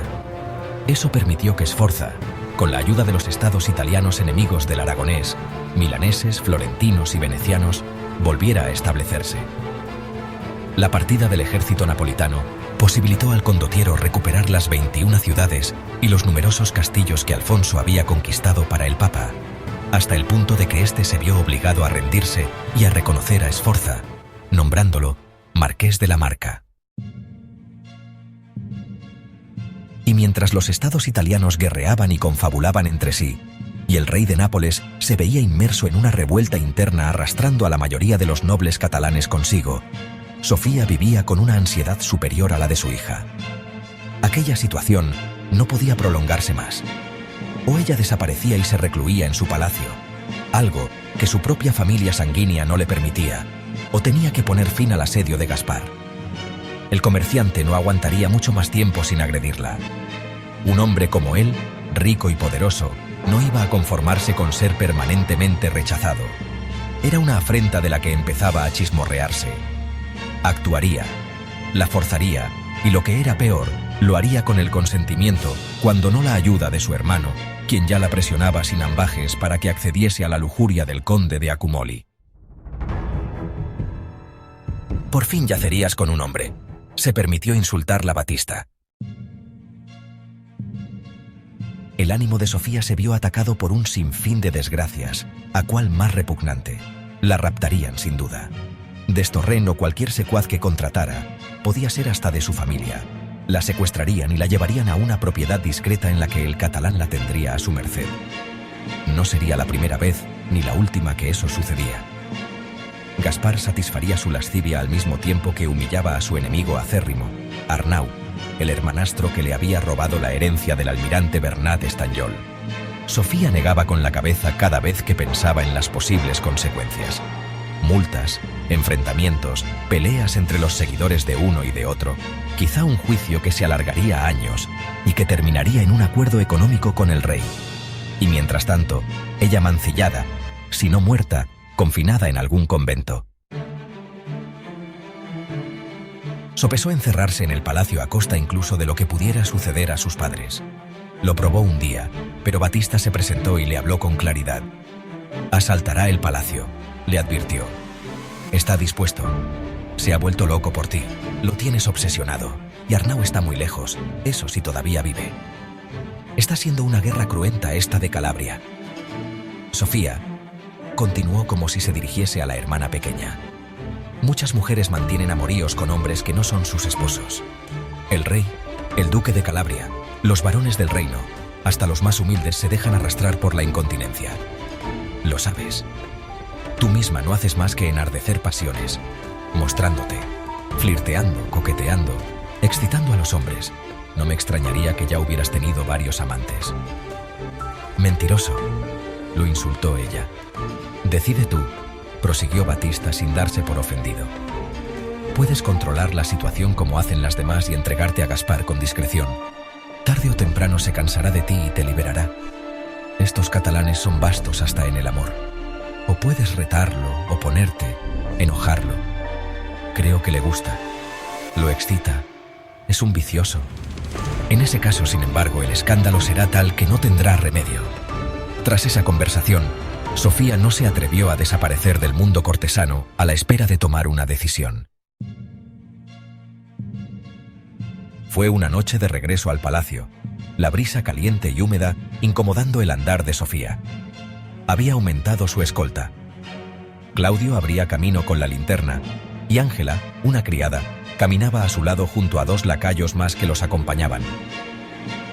Eso permitió que Sforza, con la ayuda de los estados italianos enemigos del aragonés, milaneses, florentinos y venecianos, volviera a establecerse. La partida del ejército napolitano posibilitó al condottiero recuperar las 21 ciudades y los numerosos castillos que Alfonso había conquistado para el Papa, hasta el punto de que éste se vio obligado a rendirse y a reconocer a Sforza, nombrándolo marqués de la Marca. Y mientras los estados italianos guerreaban y confabulaban entre sí, y el rey de Nápoles se veía inmerso en una revuelta interna arrastrando a la mayoría de los nobles catalanes consigo, Sofía vivía con una ansiedad superior a la de su hija. Aquella situación no podía prolongarse más. O ella desaparecía y se recluía en su palacio, algo que su propia familia sanguínea no le permitía, o tenía que poner fin al asedio de Gaspar. El comerciante no aguantaría mucho más tiempo sin agredirla. Un hombre como él, rico y poderoso, no iba a conformarse con ser permanentemente rechazado. Era una afrenta de la que empezaba a chismorrearse. Actuaría, la forzaría, y lo que era peor, lo haría con el consentimiento, cuando no la ayuda de su hermano, quien ya la presionaba sin ambajes para que accediese a la lujuria del conde de Accumoli. Por fin yacerías con un hombre. Se permitió insultarla Batista. El ánimo de Sofía se vio atacado por un sinfín de desgracias, a cuál más repugnante. La raptarían sin duda. Destorrén o cualquier secuaz que contratara, podía ser hasta de su familia. La secuestrarían y la llevarían a una propiedad discreta en la que el catalán la tendría a su merced. No sería la primera vez ni la última que eso sucedía. Gaspar satisfaría su lascivia al mismo tiempo que humillaba a su enemigo acérrimo, Arnau, el hermanastro que le había robado la herencia del almirante Bernat Estanyol. Sofía negaba con la cabeza cada vez que pensaba en las posibles consecuencias. Multas, enfrentamientos, peleas entre los seguidores de uno y de otro, quizá un juicio que se alargaría años y que terminaría en un acuerdo económico con el rey. Y mientras tanto, ella mancillada, si no muerta, confinada en algún convento. Sopesó encerrarse en el palacio a costa incluso de lo que pudiera suceder a sus padres. Lo probó un día, pero Batista se presentó y le habló con claridad. «Asaltará el palacio», le advirtió. «Está dispuesto. Se ha vuelto loco por ti. Lo tienes obsesionado. Y Arnau está muy lejos, eso si todavía vive. Está siendo una guerra cruenta esta de Calabria». Sofía continuó como si se dirigiese a la hermana pequeña. Muchas mujeres mantienen amoríos con hombres que no son sus esposos. El rey, el duque de Calabria, los varones del reino, hasta los más humildes se dejan arrastrar por la incontinencia. Lo sabes. Tú misma no haces más que enardecer pasiones, mostrándote, flirteando, coqueteando, excitando a los hombres. No me extrañaría que ya hubieras tenido varios amantes. Mentiroso, lo insultó ella. Decide tú, prosiguió Batista sin darse por ofendido. Puedes controlar la situación como hacen las demás y entregarte a Gaspar con discreción. Tarde o temprano se cansará de ti y te liberará. Estos catalanes son vastos hasta en el amor. O puedes retarlo, oponerte, enojarlo. Creo que le gusta. Lo excita. Es un vicioso. En ese caso, sin embargo, el escándalo será tal que no tendrá remedio. Tras esa conversación, Sofía no se atrevió a desaparecer del mundo cortesano a la espera de tomar una decisión. Fue una noche de regreso al palacio, la brisa caliente y húmeda incomodando el andar de Sofía. Había aumentado su escolta. Claudio abría camino con la linterna y Ángela, una criada, caminaba a su lado junto a dos lacayos más que los acompañaban.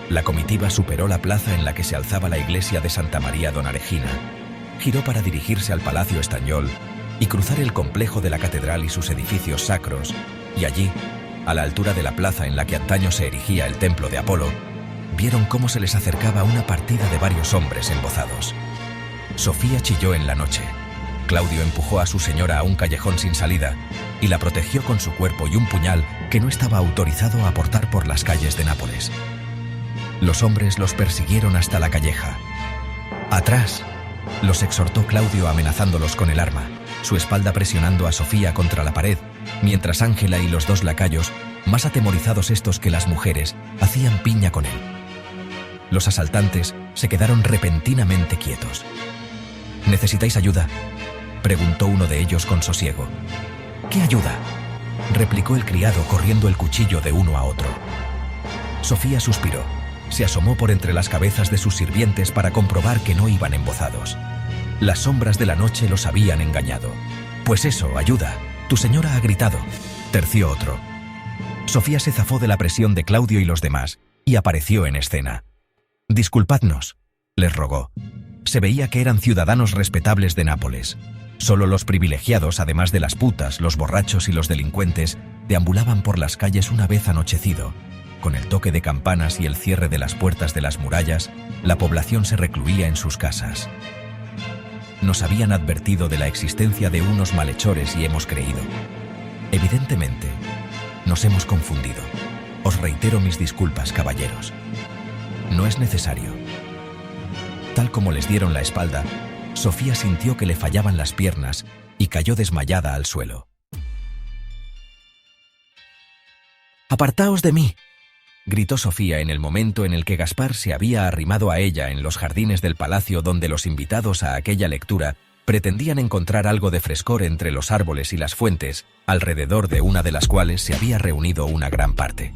La comitiva superó la plaza en la que se alzaba la iglesia de Santa María Donna Regina, giró para dirigirse al Palacio Estanyol y cruzar el complejo de la catedral y sus edificios sacros, y allí, a la altura de la plaza en la que antaño se erigía el templo de Apolo, vieron cómo se les acercaba una partida de varios hombres embozados. Sofía chilló en la noche. Claudio empujó a su señora a un callejón sin salida y la protegió con su cuerpo y un puñal que no estaba autorizado a portar por las calles de Nápoles. Los hombres los persiguieron hasta la calleja. «¡Atrás!», los exhortó Claudio amenazándolos con el arma, su espalda presionando a Sofía contra la pared, mientras Ángela y los dos lacayos, más atemorizados estos que las mujeres, hacían piña con él. Los asaltantes se quedaron repentinamente quietos. «¿Necesitáis ayuda?», preguntó uno de ellos con sosiego. «¿Qué ayuda?», replicó el criado corriendo el cuchillo de uno a otro. Sofía suspiró. Se asomó por entre las cabezas de sus sirvientes para comprobar que no iban embozados. Las sombras de la noche los habían engañado. «Pues eso, ayuda. Tu señora ha gritado». Terció otro. Sofía se zafó de la presión de Claudio y los demás, y apareció en escena. «Disculpadnos», les rogó. Se veía que eran ciudadanos respetables de Nápoles. Solo los privilegiados, además de las putas, los borrachos y los delincuentes, deambulaban por las calles una vez anochecido. Con el toque de campanas y el cierre de las puertas de las murallas, la población se recluía en sus casas. Nos habían advertido de la existencia de unos malhechores y hemos creído. Evidentemente, nos hemos confundido. Os reitero mis disculpas, caballeros. No es necesario. Tal como les dieron la espalda, Sofía sintió que le fallaban las piernas y cayó desmayada al suelo. «¡Apartaos de mí!», gritó Sofía en el momento en el que Gaspar se había arrimado a ella en los jardines del palacio donde los invitados a aquella lectura pretendían encontrar algo de frescor entre los árboles y las fuentes, alrededor de una de las cuales se había reunido una gran parte.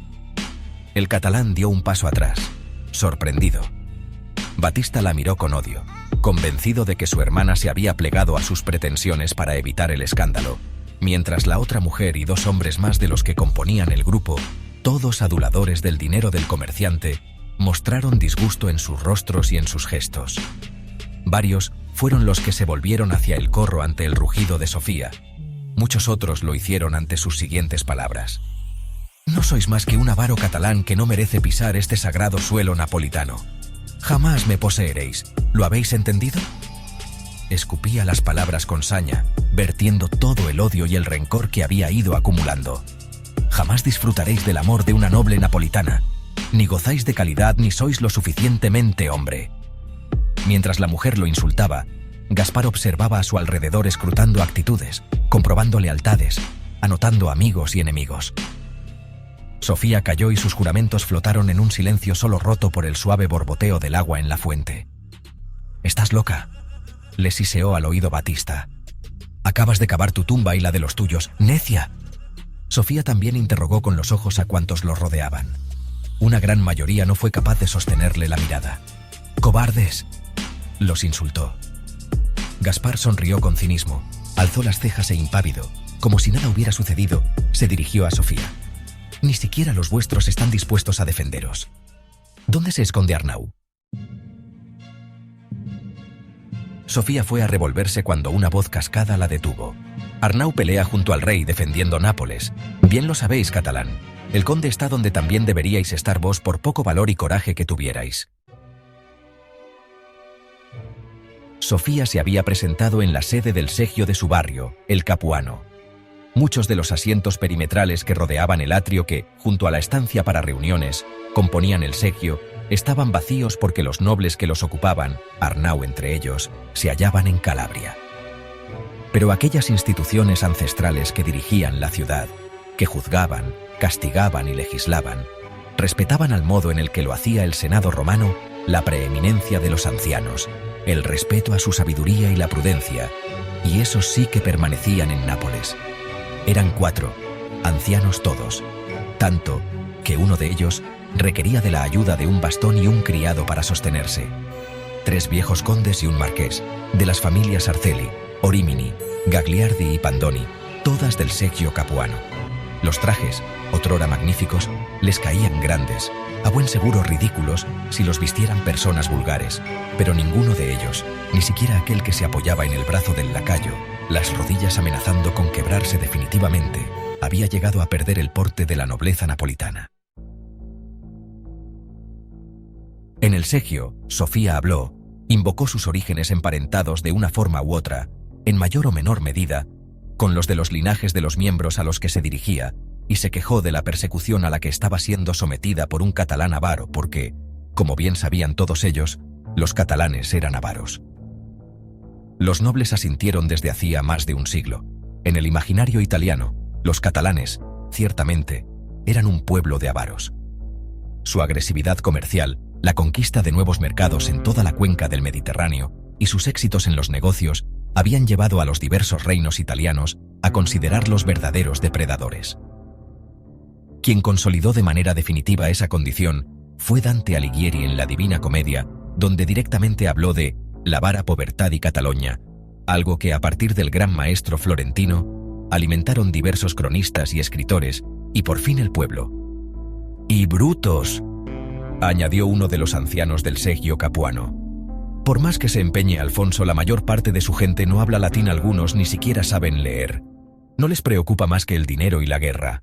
El catalán dio un paso atrás, sorprendido. Batista la miró con odio, convencido de que su hermana se había plegado a sus pretensiones para evitar el escándalo, mientras la otra mujer y 2 hombres más de los que componían el grupo, todos aduladores del dinero del comerciante, mostraron disgusto en sus rostros y en sus gestos. Varios fueron los que se volvieron hacia el corro ante el rugido de Sofía. Muchos otros lo hicieron ante sus siguientes palabras. «No sois más que un avaro catalán que no merece pisar este sagrado suelo napolitano. Jamás me poseeréis. ¿Lo habéis entendido?». Escupía las palabras con saña, vertiendo todo el odio y el rencor que había ido acumulando. «Jamás disfrutaréis del amor de una noble napolitana. Ni gozáis de calidad ni sois lo suficientemente hombre». Mientras la mujer lo insultaba, Gaspar observaba a su alrededor escrutando actitudes, comprobando lealtades, anotando amigos y enemigos. Sofía cayó y sus juramentos flotaron en un silencio solo roto por el suave borboteo del agua en la fuente. «¿Estás loca?», le siseó al oído Batista. «Acabas de cavar tu tumba y la de los tuyos. ¡Necia!». Sofía también interrogó con los ojos a cuantos los rodeaban. Una gran mayoría no fue capaz de sostenerle la mirada. «¡Cobardes!», los insultó. Gaspar sonrió con cinismo, alzó las cejas e impávido, como si nada hubiera sucedido, se dirigió a Sofía. «Ni siquiera los vuestros están dispuestos a defenderos. ¿Dónde se esconde Arnau?». Sofía fue a revolverse cuando una voz cascada la detuvo. «Arnau pelea junto al rey defendiendo Nápoles. Bien lo sabéis, catalán. El conde está donde también deberíais estar vos por poco valor y coraje que tuvierais». Sofía se había presentado en la sede del segio de su barrio, el Capuano. Muchos de los asientos perimetrales que rodeaban el atrio que, junto a la estancia para reuniones, componían el segio, estaban vacíos porque los nobles que los ocupaban, Arnau entre ellos, se hallaban en Calabria. Pero aquellas instituciones ancestrales que dirigían la ciudad, que juzgaban, castigaban y legislaban, respetaban al modo en el que lo hacía el Senado romano la preeminencia de los ancianos, el respeto a su sabiduría y la prudencia, y esos sí que permanecían en Nápoles. Eran 4, ancianos todos, tanto que uno de ellos requería de la ayuda de un bastón y un criado para sostenerse. 3 viejos condes y un marqués, de las familias Arceli, Orimini, Gagliardi y Pandoni, todas del segio capuano. Los trajes, otrora magníficos, les caían grandes, a buen seguro ridículos si los vistieran personas vulgares, pero ninguno de ellos, ni siquiera aquel que se apoyaba en el brazo del lacayo, las rodillas amenazando con quebrarse definitivamente, había llegado a perder el porte de la nobleza napolitana. En el segio, Sofía habló, invocó sus orígenes emparentados de una forma u otra, en mayor o menor medida, con los de los linajes de los miembros a los que se dirigía, y se quejó de la persecución a la que estaba siendo sometida por un catalán avaro porque, como bien sabían todos ellos, los catalanes eran avaros. Los nobles asintieron desde hacía más de un siglo. En el imaginario italiano, los catalanes, ciertamente, eran un pueblo de avaros. Su agresividad comercial, la conquista de nuevos mercados en toda la cuenca del Mediterráneo y sus éxitos en los negocios habían llevado a los diversos reinos italianos a considerarlos verdaderos depredadores. Quien consolidó de manera definitiva esa condición fue Dante Alighieri en la Divina Comedia, donde directamente habló de la vara povertà di Catalogna, algo que a partir del gran maestro florentino alimentaron diversos cronistas y escritores, y por fin el pueblo. «¡Y brutos!», añadió uno de los ancianos del Seggio Capuano. Por más que se empeñe Alfonso, la mayor parte de su gente no habla latín, algunos ni siquiera saben leer. No les preocupa más que el dinero y la guerra.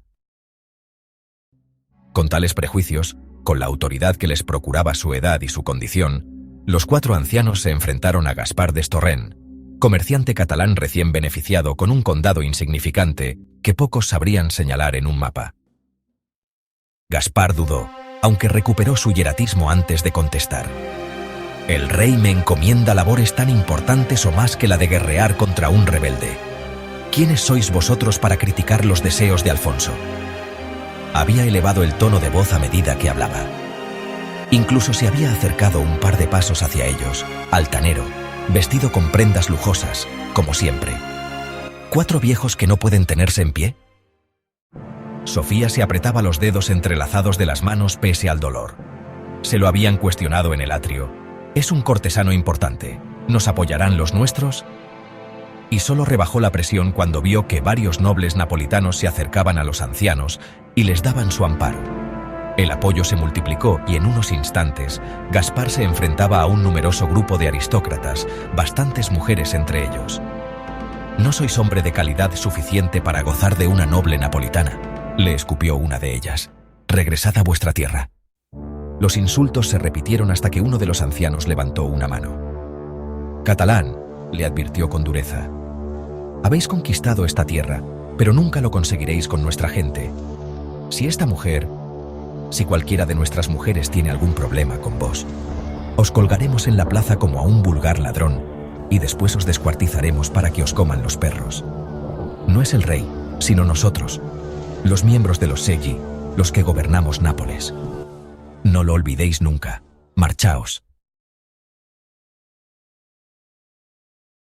Con tales prejuicios, con la autoridad que les procuraba su edad y su condición, los 4 ancianos se enfrentaron a Gaspar d'Estorrent, comerciante catalán recién beneficiado con un condado insignificante que pocos sabrían señalar en un mapa. Gaspar dudó, aunque recuperó su hieratismo antes de contestar. «El rey me encomienda labores tan importantes o más que la de guerrear contra un rebelde. ¿Quiénes sois vosotros para criticar los deseos de Alfonso?». Había elevado el tono de voz a medida que hablaba. Incluso se había acercado un par de pasos hacia ellos, altanero, vestido con prendas lujosas, como siempre. ¿4 viejos que no pueden tenerse en pie? Sofía se apretaba los dedos entrelazados de las manos pese al dolor. Se lo habían cuestionado en el atrio. «Es un cortesano importante. ¿Nos apoyarán los nuestros?». Y solo rebajó la presión cuando vio que varios nobles napolitanos se acercaban a los ancianos y les daban su amparo. El apoyo se multiplicó y en unos instantes Gaspar se enfrentaba a un numeroso grupo de aristócratas, bastantes mujeres entre ellos. «No sois hombre de calidad suficiente para gozar de una noble napolitana», le escupió una de ellas. «Regresad a vuestra tierra». Los insultos se repitieron hasta que uno de los ancianos levantó una mano. «Catalán», le advirtió con dureza, «habéis conquistado esta tierra, pero nunca lo conseguiréis con nuestra gente. Si esta mujer, si cualquiera de nuestras mujeres tiene algún problema con vos, os colgaremos en la plaza como a un vulgar ladrón y después os descuartizaremos para que os coman los perros. No es el rey, sino nosotros, los miembros de los Seggi, los que gobernamos Nápoles. No lo olvidéis nunca. Marchaos».